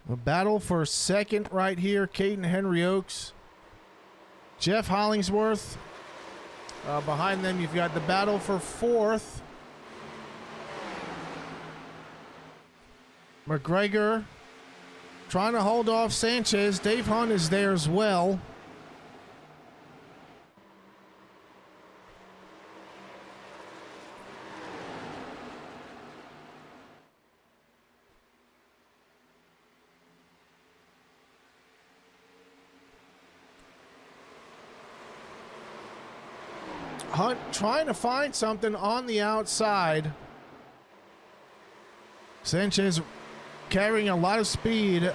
A battle for second right here. Caden Henry Oaks, Jeff Hollingsworth. Behind them, you've got the battle for fourth. McGregor trying to hold off Sanchez. Dave Hunt is there as well. Hunt trying to find something on the outside. Sanchez carrying a lot of speed,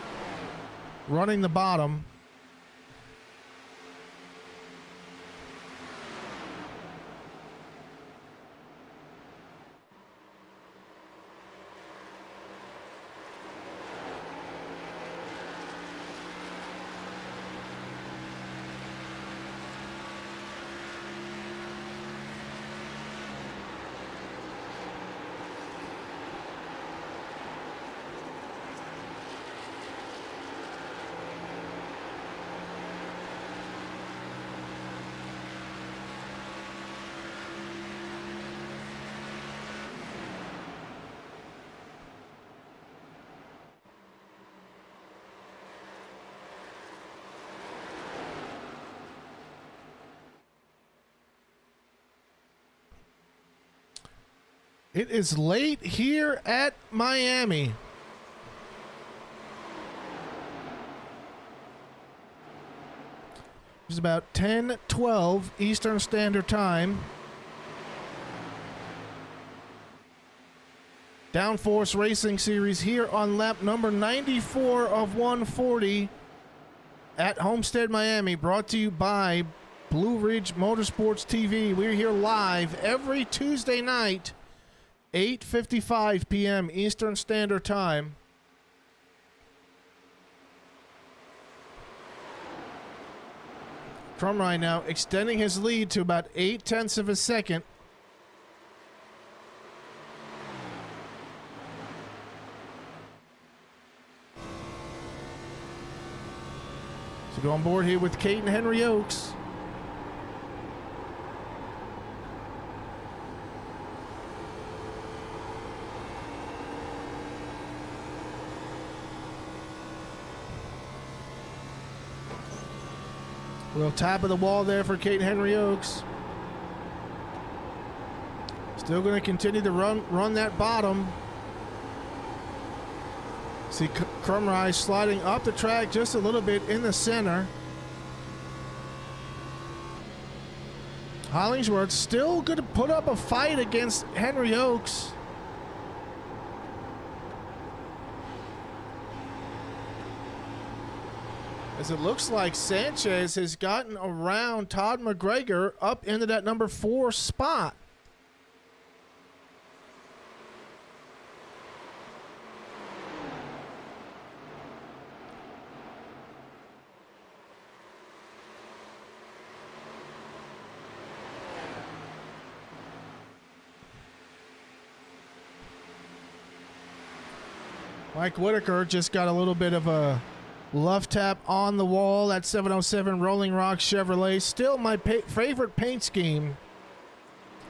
running the bottom. It is late here at Miami. It's about 10:12 Eastern Standard Time. Downforce Racing Series here on lap number 94 of 140. at Homestead-Miami, brought to you by Blue Ridge Motorsports TV. We're here live every Tuesday night, 8:55 p.m. Eastern Standard Time. Crumrye now extending his lead to about 0.8 of a second. So go on board here with Kate and Henry Oaks. A little tap of the wall there for Kate and Henry Oaks. Still going to continue to run that bottom. See Crumrye sliding up the track just a little bit in the center. Hollingsworth still going to put up a fight against Henry Oaks. As it looks like Sanchez has gotten around Todd McGregor up into that number 4 spot. Mike Whitaker just got a little bit of a love tap on the wall. That 707 Rolling Rock Chevrolet. Still my favorite paint scheme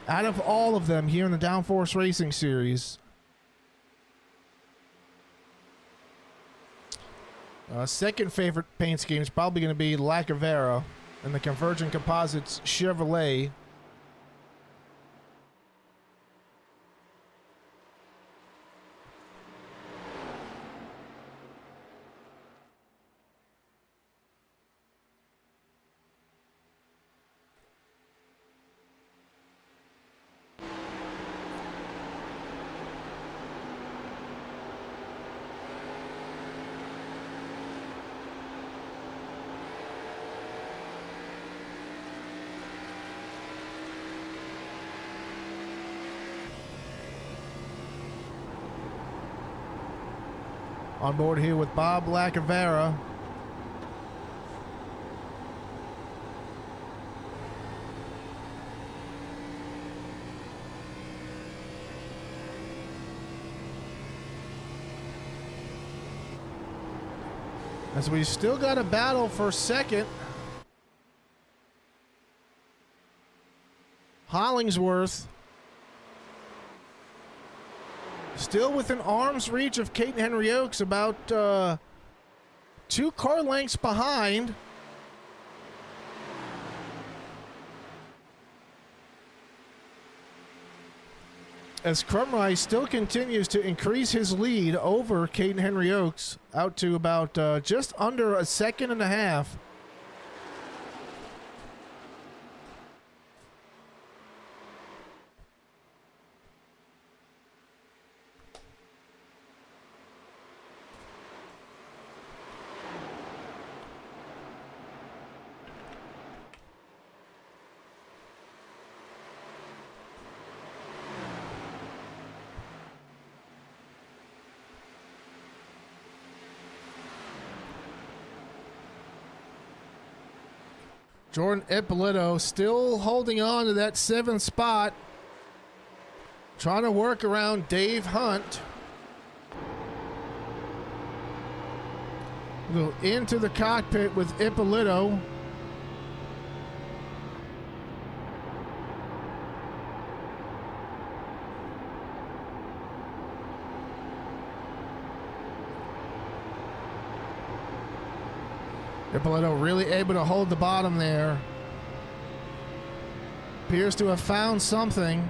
out of all of them here in the Downforce Racing Series. Second favorite paint scheme is probably going to be Lacavera and the Convergent Composites Chevrolet. On board here with Bob Lacavera. As we still got a battle for second. Hollingsworth still within arm's reach of Kate and Henry Oaks, about 2 car lengths behind. As Crumrye still continues to increase his lead over Kate and Henry Oaks, out to about just under a second and a half. Jordan Ippolito still holding on to that 7th spot. Trying to work around Dave Hunt. Go into the cockpit with Ippolito. Ippolito really able to hold the bottom there. Appears to have found something.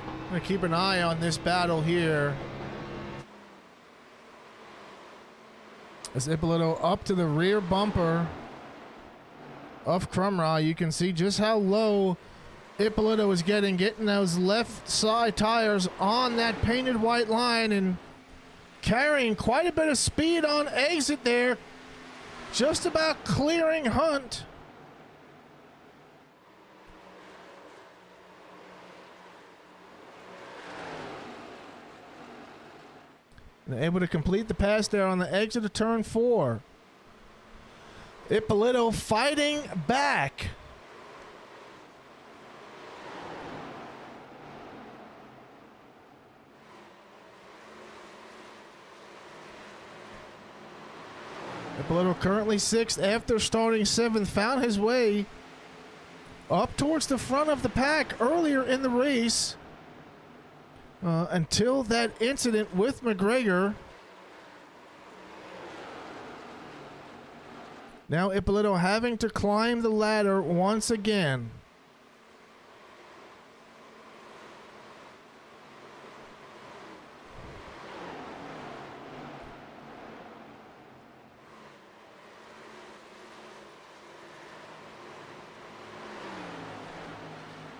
I'm gonna keep an eye on this battle here. As Ippolito up to the rear bumper. of Crumrye. You can see just how low Ippolito is getting those left side tires on that painted white line and carrying quite a bit of speed on exit there. Just about clearing Hunt. And able to complete the pass there on the exit of turn 4. Ippolito fighting back. Ippolito currently 6th after starting 7th. Found his way up towards the front of the pack earlier in the race. Until that incident with McGregor. Now Ippolito having to climb the ladder once again.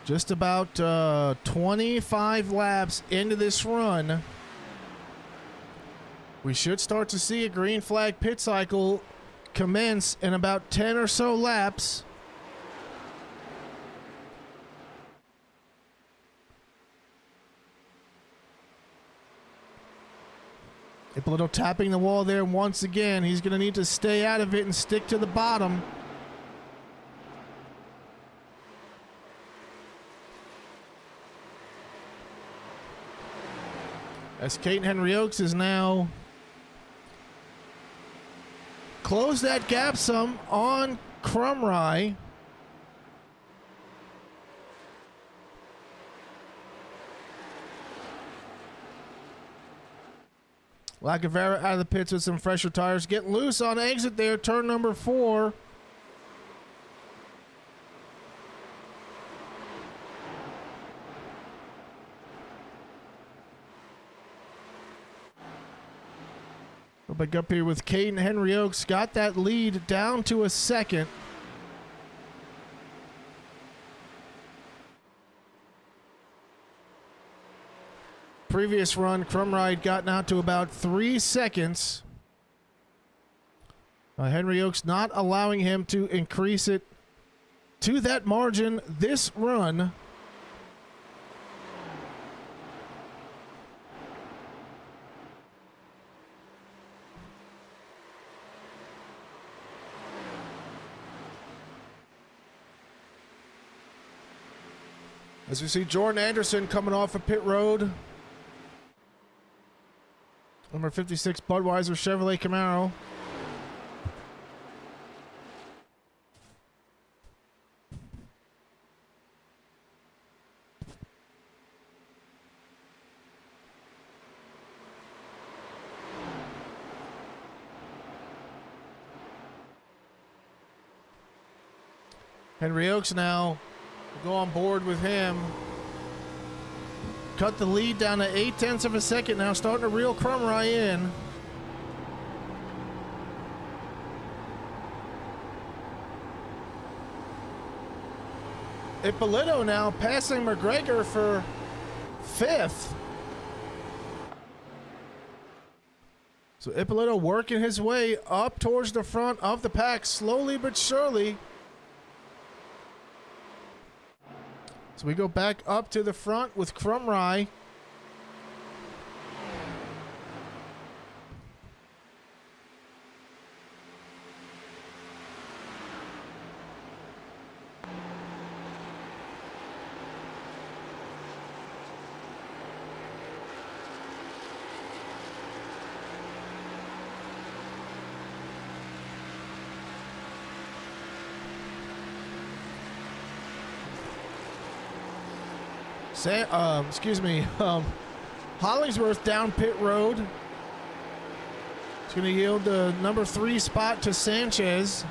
Just about 25 laps into this run. We should start to see a green flag pit cycle commence in about 10 or so laps. Ippolito tapping the wall there once again. He's going to need to stay out of it and stick to the bottom. As Caden Henry Oaks is now closed that gap some on Crumrye. Lacavera out of the pits with some fresher tires. Get loose on exit there, turn number 4. Back up here with Caden Henry Oaks. Got that lead down to a 2nd. Previous run, Crumrye had gotten out to about 3 seconds. Henry Oaks not allowing him to increase it to that margin this run. As we see Jordan Anderson coming off of pit road. Number 56 Budweiser Chevrolet Camaro. Henry Oaks now will go on board with him. Cut the lead down to 0.8 of a second now, starting to reel Crumrye in. Ippolito now passing McGregor for 5th. So Ippolito working his way up towards the front of the pack, slowly but surely. So we go back up to the front with Crumrye. Hollingsworth down pit road. It's going to yield the number 3 spot to Sanchez.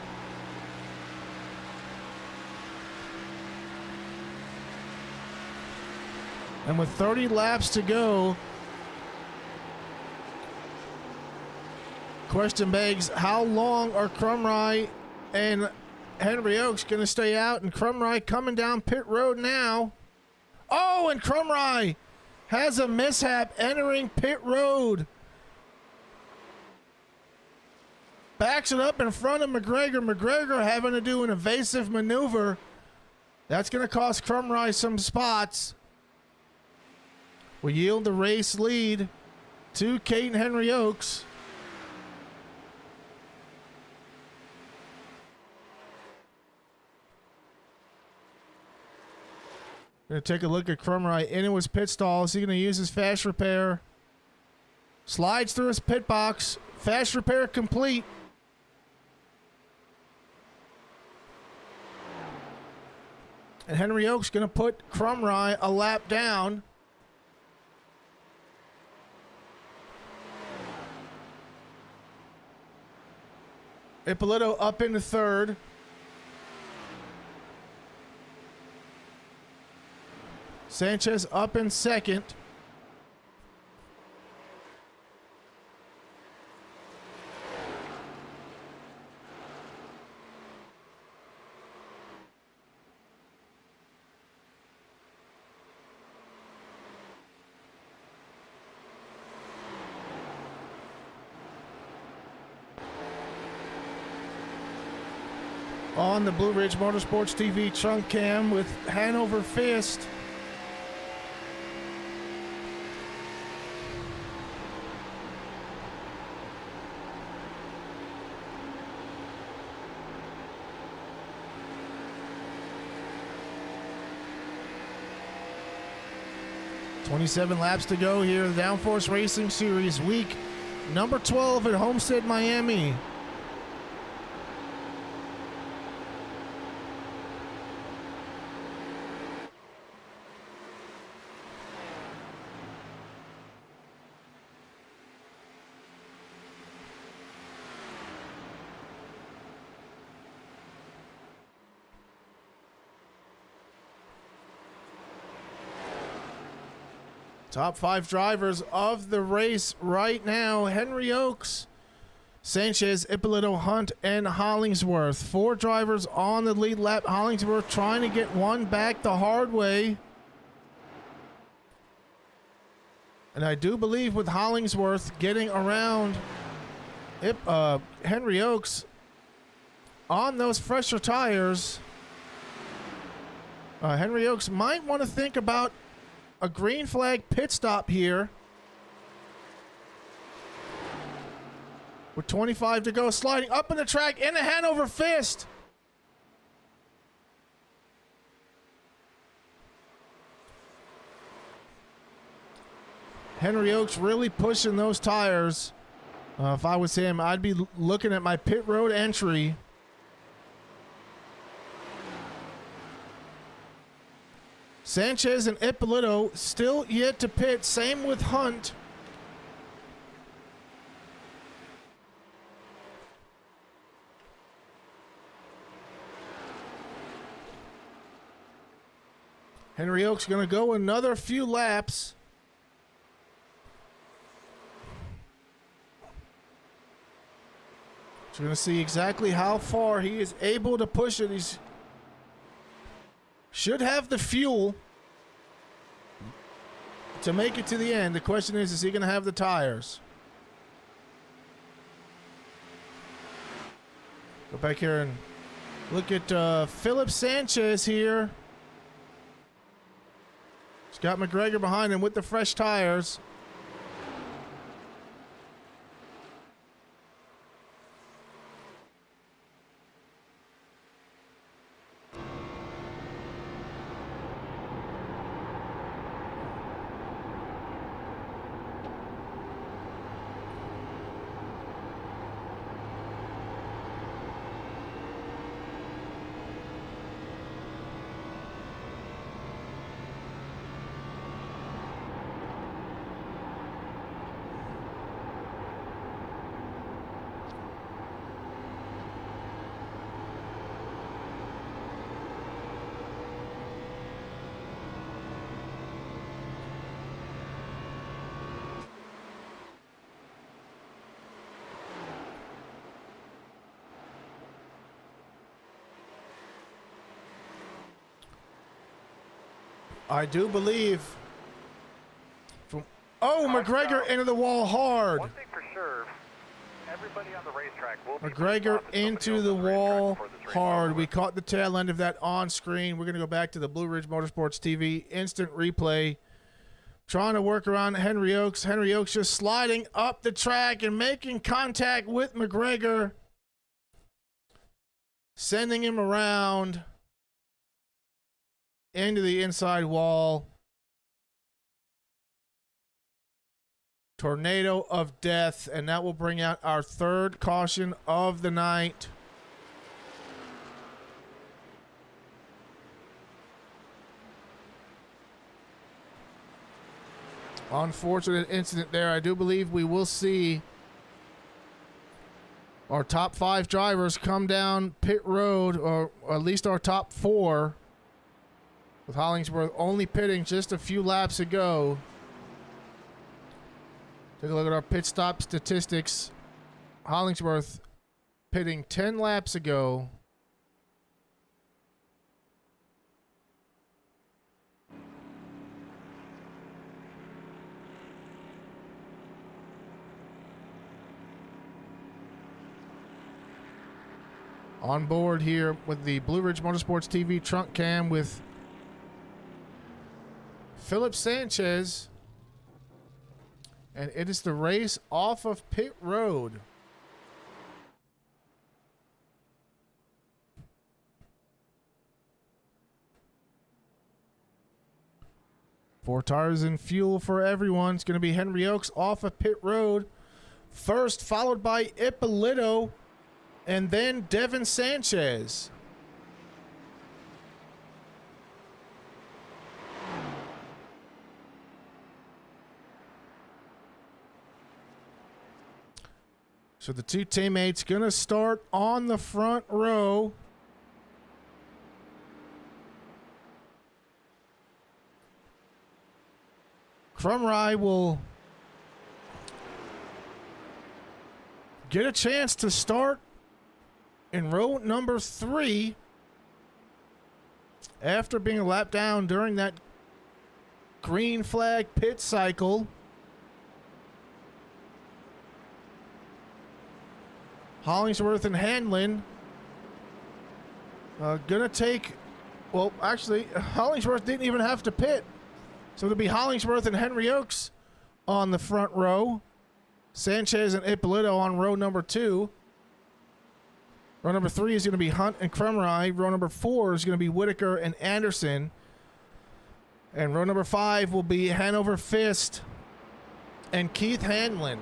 And with 30 laps to go, question begs, how long are Crumrye and Henry Oaks going to stay out, and Crumry coming down pit road now. Oh, and Crumry has a mishap entering pit road. Backs it up in front of McGregor. McGregor having to do an evasive maneuver. That's going to cost Crumry some spots. We yield the race lead to Kate and Henry Oaks. Going to take a look at Crumry into his pit stall. Is he going to use his fast repair? Slides through his pit box. Fast repair complete. And Henry Oaks going to put Crumry a lap down. Ippolito up into third. Sanchez up in second. On the Blue Ridge Motorsports TV trunk cam with Hanover Fist. .27 laps to go here, the Downforce Racing Series, week number 12 at Homestead-Miami. Top 5 drivers of the race right now: Henry Oaks, Sanchez, Ippolito, Hunt, and Hollingsworth. 4 drivers on the lead lap. Hollingsworth trying to get one back the hard way. And I do believe with Hollingsworth getting around Henry Oaks on those fresher tires, Henry Oaks might want to think about a green flag pit stop here. With 25 to go, sliding up in the track in the Hanover Fist. Henry Oaks really pushing those tires. If I was him, I'd be looking at my pit road entry. Sanchez and Ippolito still yet to pit. Same with Hunt. Henry Oaks going to go another few laps. So we're going to see exactly how far he is able to push it. He's should have the fuel to make it to the end. The question is he going to have the tires? Go back here and look at Philip Sanchez here. He's got McGregor behind him with the fresh tires. I do believe. Oh, McGregor into the wall hard. One thing for sure, everybody on the racetrack will be McGregor stopped if into somebody the else on racetrack wall before this race is hard. over. We caught the tail end of that on screen. We're going to go back to the Blue Ridge Motorsports TV instant replay. Trying to work around Henry Oaks. Henry Oaks just sliding up the track and making contact with McGregor. Sending him around into the inside wall. Tornado of death, and that will bring out our third caution of the night. Unfortunate incident there. I do believe we will see our top 5 drivers come down pit road, or at least our top 4, with Hollingsworth only pitting just a few laps ago. Take a look at our pit stop statistics. Hollingsworth pitting 10 laps ago. On board here with the Blue Ridge Motorsports TV trunk cam with Philip Sanchez. And it is the race off of pit road. Four tires and fuel for everyone. It's going to be Henry Oaks off of pit road first, followed by Ippolito, and then Devin Sanchez. So the two teammates going to start on the front row. Crumry will get a chance to start in row number 3 after being a lap down during that green flag pit cycle. Hollingsworth and Hanlon gonna take, well, actually, Hollingsworth didn't even have to pit. So it'll be Hollingsworth and Henry Oaks on the front row. Sanchez and Ippolito on row number 2. Row number 3 is going to be Hunt and Crumry. Row number 4 is going to be Whitaker and Anderson. And row number 5 will be Hanover Fist and Keith Hanlon.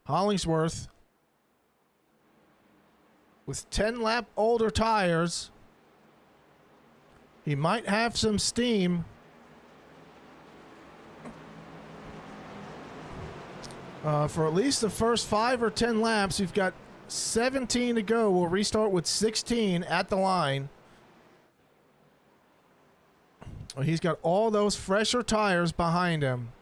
Hollingsworth with 10 lap older tires. He might have some steam. For at least the first 5 or 10 laps. We've got 17 to go. We'll restart with 16 at the line. He's got all those fresher tires behind him.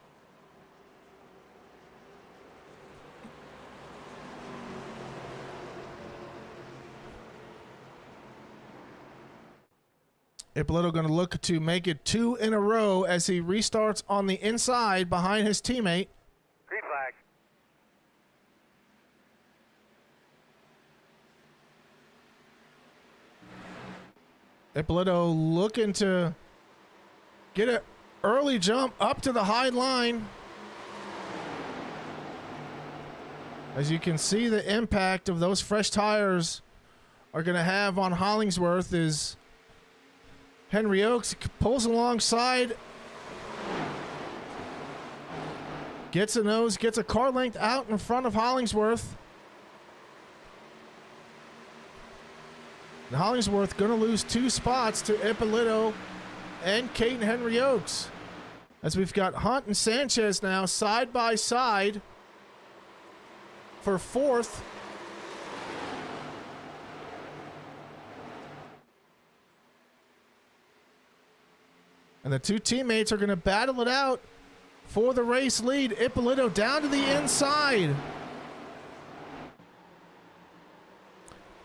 Ippolito going to look to make it 2 in a row as he restarts on the inside behind his teammate. Green flag. Ippolito looking to get an early jump up to the high line. As you can see, the impact of those fresh tires are going to have on Hollingsworth is Henry Oaks pulls alongside, gets a nose, gets a car length out in front of Hollingsworth. And Hollingsworth going to lose 2 spots to Ippolito and Kate and Henry Oaks. As we've got Hunt and Sanchez now side by side for 4th. And the two teammates are going to battle it out for the race lead. Ippolito down to the inside.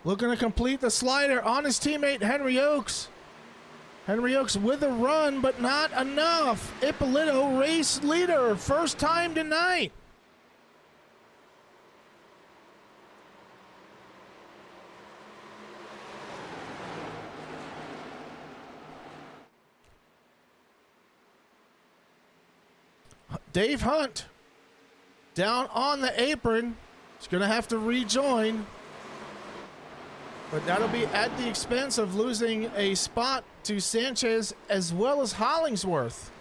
looking to complete the slider on his teammate Henry Oaks. Henry Oaks with a run, but not enough. Ippolito, race leader, first time tonight. Dave Hunt down on the apron. He's going to have to rejoin. But that'll be at the expense of losing a spot to Sanchez as well as Hollingsworth.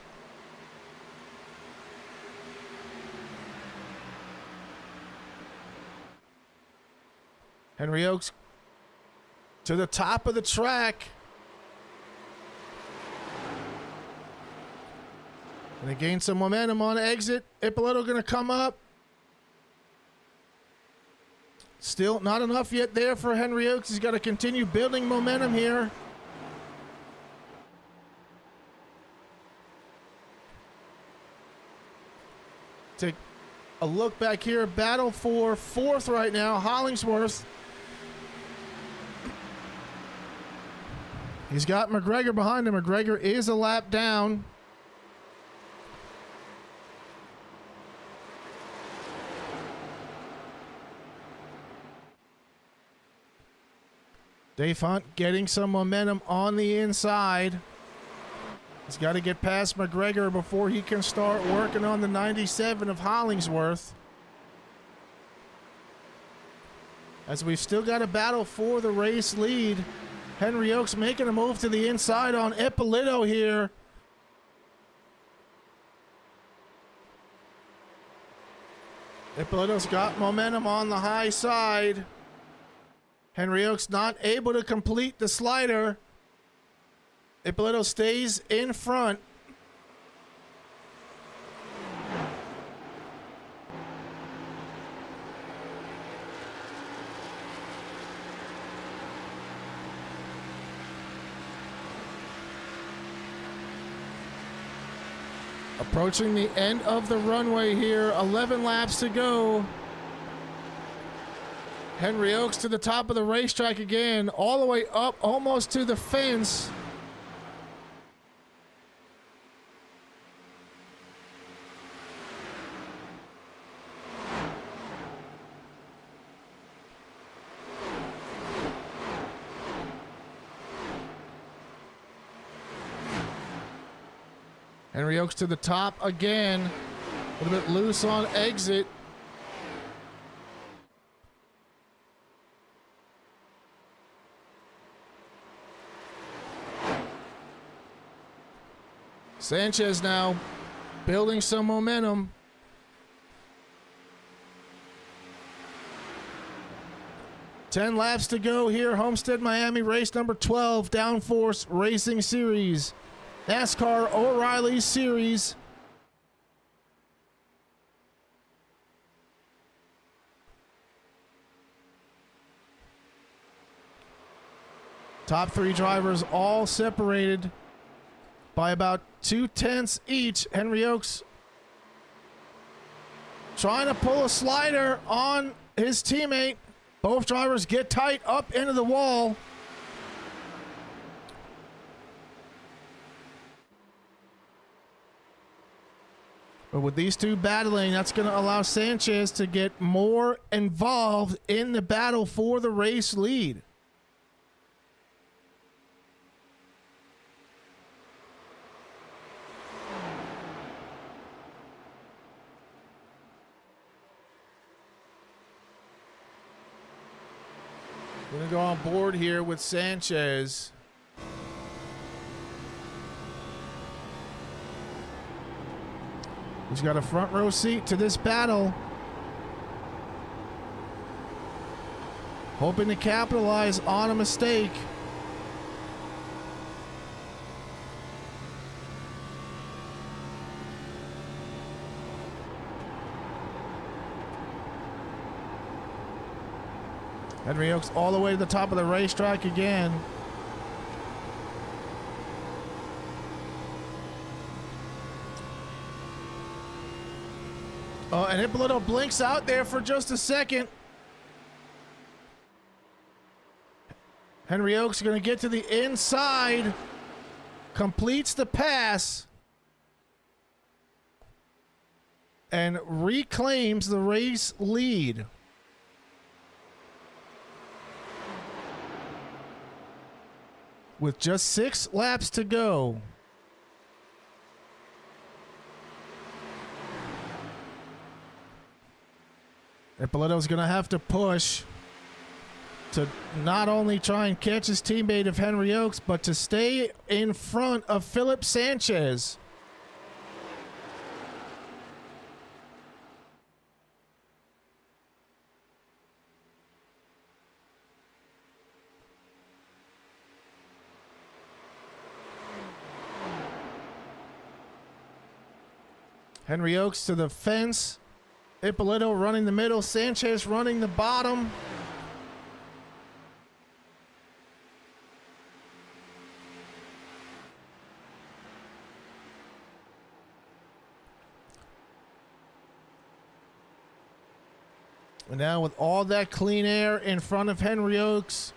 Henry Oaks to the top of the track. Gonna gain some momentum on exit. Ippolito gonna come up. Still not enough yet there for Henry Oaks. He's got to continue building momentum here. Take a look back here. Battle for fourth right now. Hollingsworth. He's got McGregor behind him. McGregor is a lap down. Dave Hunt getting some momentum on the inside. He's got to get past McGregor before he can start working on the 97 of Hollingsworth. As we've still got a battle for the race lead. Henry Oaks making a move to the inside on Ippolito here. Ippolito's got momentum on the high side. Henry Oaks not able to complete the slider. Ippolito stays in front. Approaching the end of the runway here. 11 laps to go. Henry Oaks to the top of the racetrack again, all the way up almost to the fence. Henry Oaks to the top again, a little bit loose on exit. Sanchez now building some momentum. Ten laps to go here. Homestead-Miami race number 12, Downforce Racing Series. NASCAR O'Reilly Series. Top three drivers all separated by about 2/10 each. Henry Oaks trying to pull a slider on his teammate. Both drivers get tight up into the wall. But with these two battling, that's going to allow Sanchez to get more involved in the battle for the race lead. Going to go on board here with Sanchez. He's got a front row seat to this battle. Hoping to capitalize on a mistake. Henry Oaks all the way to the top of the racetrack again. Oh, and Ippolito blinks out there for just a second. Henry Oaks going to get to the inside. Completes the pass. And reclaims the race lead. With just 6 laps to go. Ippolito's going to have to push to not only try and catch his teammate of Henry Oaks, but to stay in front of Philip Sanchez. Henry Oaks to the fence. Ippolito running the middle. Sanchez running the bottom. And now with all that clean air in front of Henry Oaks,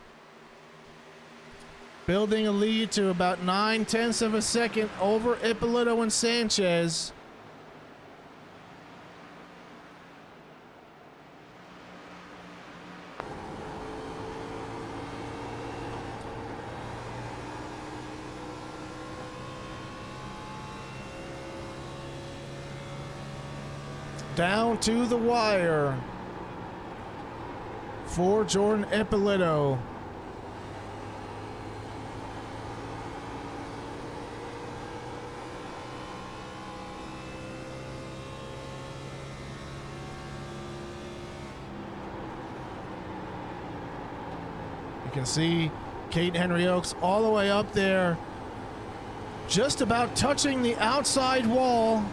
building a lead to about 9/10 of a second over Ippolito and Sanchez. Down to the wire for Jordan Ippolito. You can see Kate Henry Oaks all the way up there, just about touching the outside wall.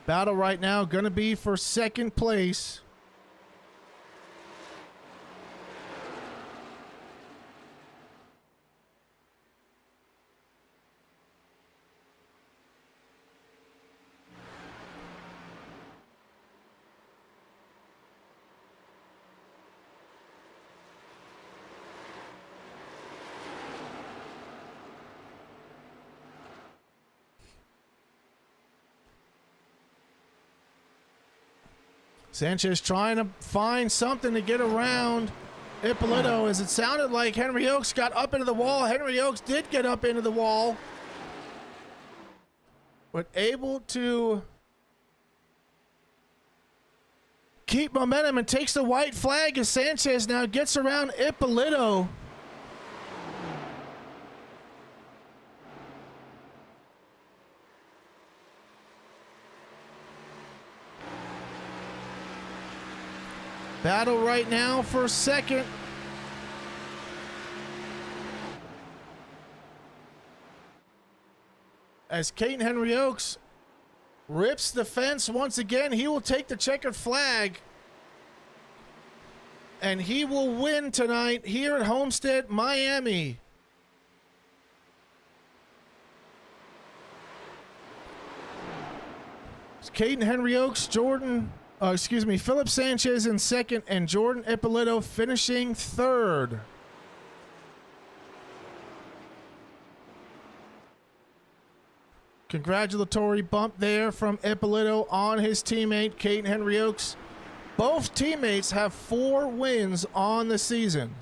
Battle right now going to be for second place. Sanchez trying to find something to get around Ippolito, as it sounded like Henry Oaks got up into the wall. Henry Oaks did get up into the wall, but able to keep momentum and takes the white flag as Sanchez now gets around Ippolito. Battle right now for second. As Kate Henry Oaks rips the fence once again, he will take the checkered flag. And he will win tonight here at Homestead-Miami. It's Kate Henry Oaks, Philip Sanchez in second, and Jordan Ippolito finishing third. Congratulatory bump there from Ippolito on his teammate, Kate Henry Oaks. Both teammates have 4 wins on the season.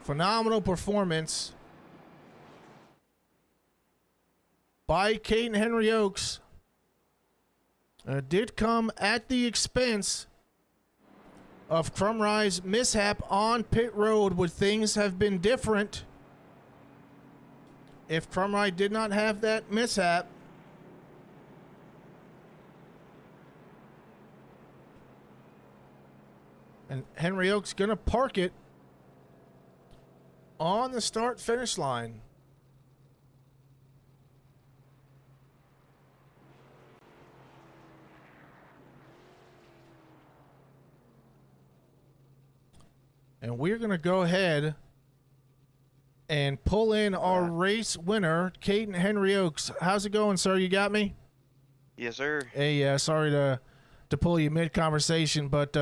Phenomenal performance by Kate Henry Oaks. Did come at the expense of Crumrye's mishap on pit road. Would things have been different if Crumrye did not have that mishap? And Henry Oaks gonna park it on the start-finish line. And we're going to go ahead and pull in our race winner, Caden Henry Oaks. How's it going, sir? You got me? Yes, sir. Hey, sorry to pull you mid-conversation, but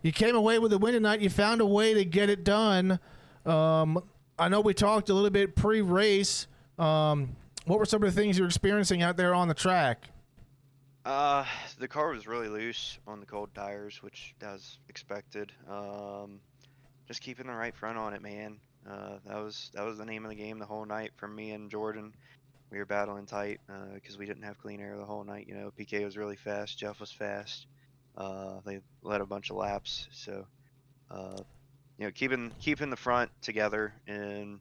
you came away with a win tonight. You found a way to get it done. I know we talked a little bit pre-race. What were some of the things you were experiencing out there on the track? The car was really loose on the cold tires, which was expected. Just keeping the right front on it, man. That was the name of the game the whole night for me and Jordan. We were battling tight because we didn't have clean air the whole night. You know, PK was really fast, Jeff was fast. They led a bunch of laps, so you know, keeping the front together and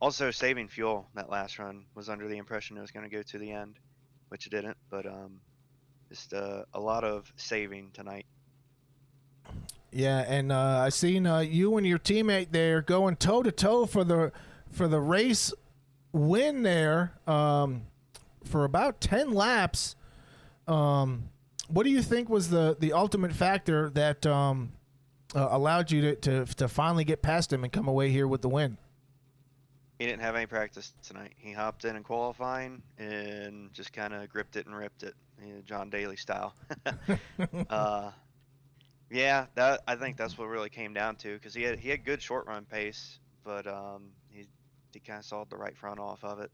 also saving fuel. That last run was under the impression it was going to go to the end, which it didn't. But just a lot of saving tonight. Yeah, and I seen you and your teammate there going toe to toe for the race win there for about 10 laps. What do you think was the ultimate factor that allowed you to finally get past him and come away here with the win? He didn't have any practice tonight. He hopped in qualifying and just kind of gripped it and ripped it, you know, John Daly style. Yeah, I think that's what really came down to, because he had good short run pace, but he kind of sawed the right front off of it.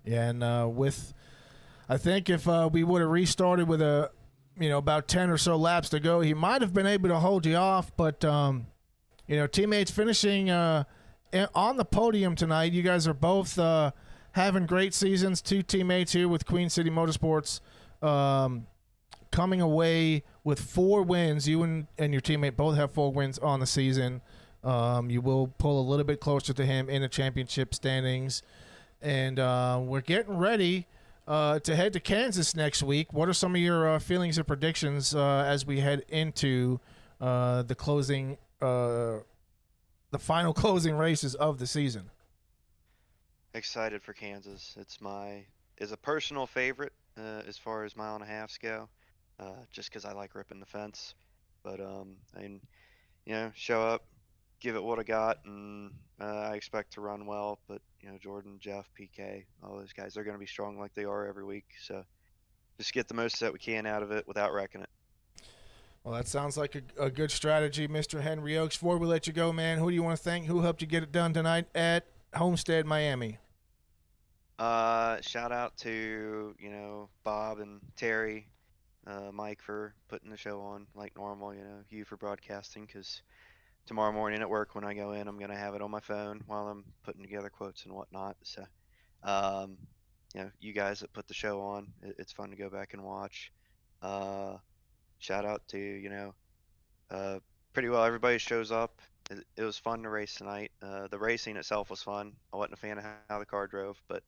Yeah, and I think if we would have restarted with about 10 or so laps to go, he might have been able to hold you off. But teammates finishing on the podium tonight. You guys are both having great seasons. Two teammates here with Queen City Motorsports coming away with 4 wins. You and your teammate both have 4 wins on the season. You will pull a little bit closer to him in the championship standings. And we're getting ready to head to Kansas next week. What are some of your feelings and predictions as we head into the final closing races of the season? Excited for Kansas. It's a personal favorite as far as mile and a halves go, just because I like ripping the fence. But show up, give it what I got, and I expect to run well. But Jordan, Jeff, PK, all those guys, they're going to be strong like they are every week. So just get the most that we can out of it without wrecking it. Well, that sounds like a good strategy, Mr. Henry Oaks. Before we let you go, man, who do you want to thank? Who helped you get it done tonight at Homestead-Miami? Shout out to Bob and Terry, Mike for putting the show on like normal. You for broadcasting, because tomorrow morning at work when I go in, I'm gonna have it on my phone while I'm putting together quotes and whatnot. So, you guys that put the show on, it's fun to go back and watch. Shout out to pretty well everybody shows up. It was fun to race tonight. The racing itself was fun. I wasn't a fan of how the car drove, but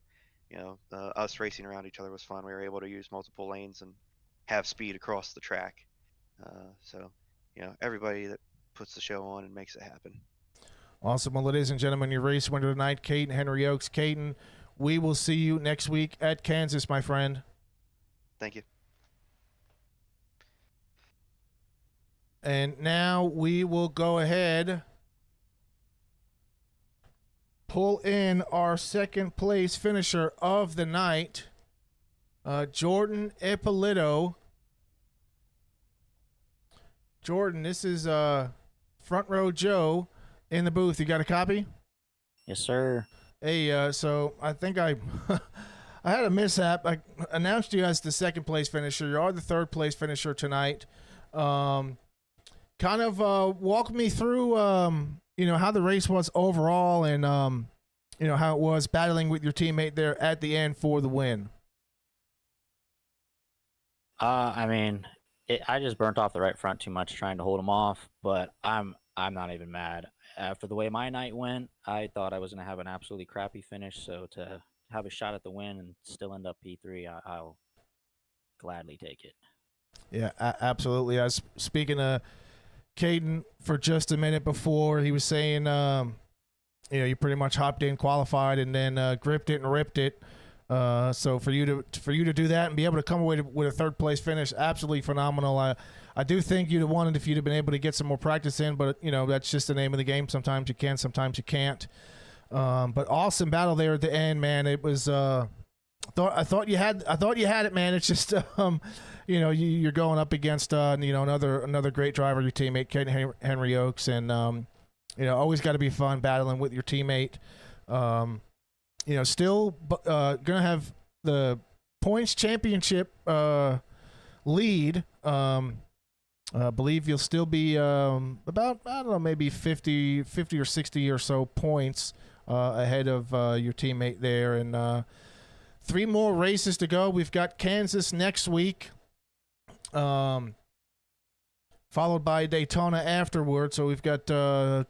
us racing around each other was fun. We were able to use multiple lanes and have speed across the track. So everybody that puts the show on and makes it happen. Awesome. Well, ladies and gentlemen, your race winner tonight, Caden Henry Oaks. Caden, we will see you next week at Kansas, my friend. Thank you. And now we will go ahead, pull in our second place finisher of the night, Jordan Ippolito. Jordan, this is Front Row Joe in the booth. You got a copy? Yes, sir. Hey, so I think I had a mishap. I announced you as the second place finisher. You are the third place finisher tonight. Kind of walk me through, how the race was overall and, how it was battling with your teammate there at the end for the win. I just burnt off the right front too much trying to hold him off, but I'm not even mad. After the way my night went, I thought I was going to have an absolutely crappy finish, so to have a shot at the win and still end up P3, I'll gladly take it. Yeah, absolutely. I was speaking to Caden for just a minute before. He was saying, you pretty much hopped in, qualified, and then gripped it and ripped it. So for you to do that and be able to come away with a third place finish, absolutely phenomenal. I do think you'd have wanted if you'd have been able to get some more practice in, but that's just the name of the game. Sometimes you can, sometimes you can't. But awesome battle there at the end, man. It was. I thought you had it, man. It's just you're going up against another great driver, your teammate Henry Oaks, and always got to be fun battling with your teammate. Still gonna have the points championship lead. I believe you'll still be about, I don't know, maybe 50 or 60 or so points ahead of your teammate there. And 3 more races to go. We've got Kansas next week, followed by Daytona afterward. So we've got 2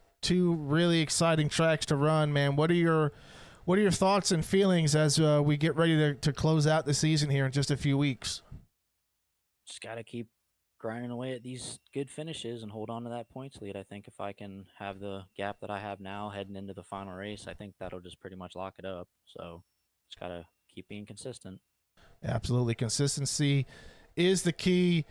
really exciting tracks to run, man. What are your thoughts and feelings as we get ready to close out the season here in just a few weeks? Just got to keep grinding away at these good finishes and hold on to that points lead. I think if I can have the gap that I have now heading into the final race, I think that'll just pretty much lock it up. So just got to keep being consistent. Absolutely. Consistency is the key.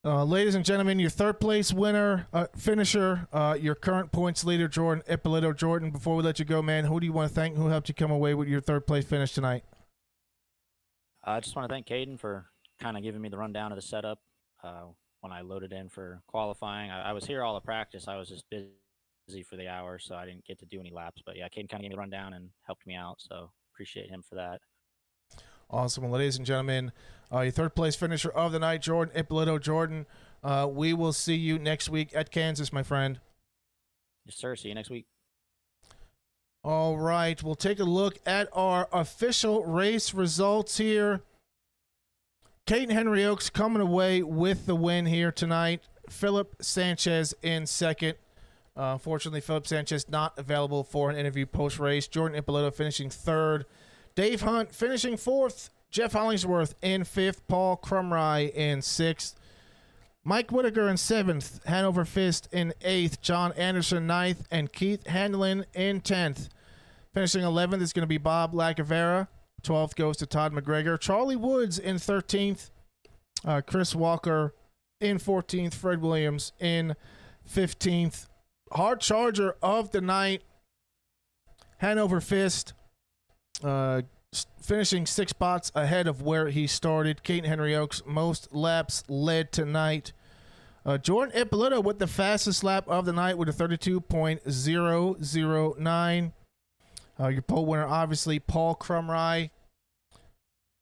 Ladies and gentlemen, your third place winner, finisher, your current points leader, Jordan Ippolito. Jordan, before we let you go, man, who do you want to thank? Who helped you come away with your third place finish tonight? I just want to thank Caden for kind of giving me the rundown of the setup. When I loaded in for qualifying, I was here all the practice. I was just busy for the hour, so I didn't get to do any laps. But yeah, Caden kind of gave me the rundown and helped me out, so appreciate him for that. Awesome. Well, ladies and gentlemen, your third place finisher of the night, Jordan Ippolito. Jordan, we will see you next week at Kansas, my friend. Yes, sir. See you next week. All right. We'll take a look at our official race results here. Caden Henry Oaks coming away with the win here tonight. Philip Sanchez in second. Unfortunately, Philip Sanchez not available for an interview post-race. Jordan Ippolito finishing third. Dave Hunt finishing fourth. Jeff Hollingsworth in fifth. Paul Crumry in sixth. Mike Whitaker in seventh. Hanover Fist in eighth. John Anderson ninth. And Keith Handelin in 10th. Finishing 11th is going to be Bob Lacavera. 12th goes to Todd McGregor. Charlie Woods in 13th. Chris Walker in 14th. Fred Williams in 15th. Hard charger of the night, Hanover Fist, finishing 6 spots ahead of where he started. Caden Henry Oaks, most laps led tonight. Jordan Ippolito with the fastest lap of the night with a 32.009. Your pole winner, obviously, Paul Crumry.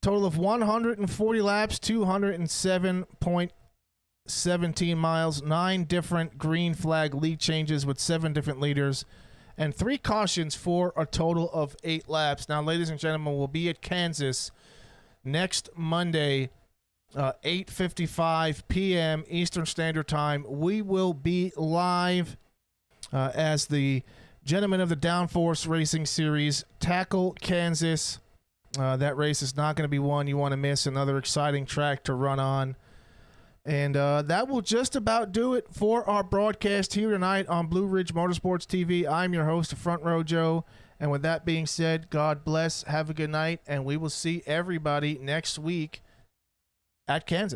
Total of 140 laps, 207.17 miles, 9 different green flag lead changes with 7 different leaders, and 3 cautions for a total of 8 laps. Now, ladies and gentlemen, we'll be at Kansas next Monday, 8:55 p.m. Eastern Standard Time. We will be live as the gentlemen of the Downforce Racing Series tackle Kansas. That race is not going to be one you want to miss. Another exciting track to run on. And that will just about do it for our broadcast here tonight on Blue Ridge Motorsports TV. I'm your host, Front Row Joe. And with that being said, God bless, have a good night, and we will see everybody next week at Kansas.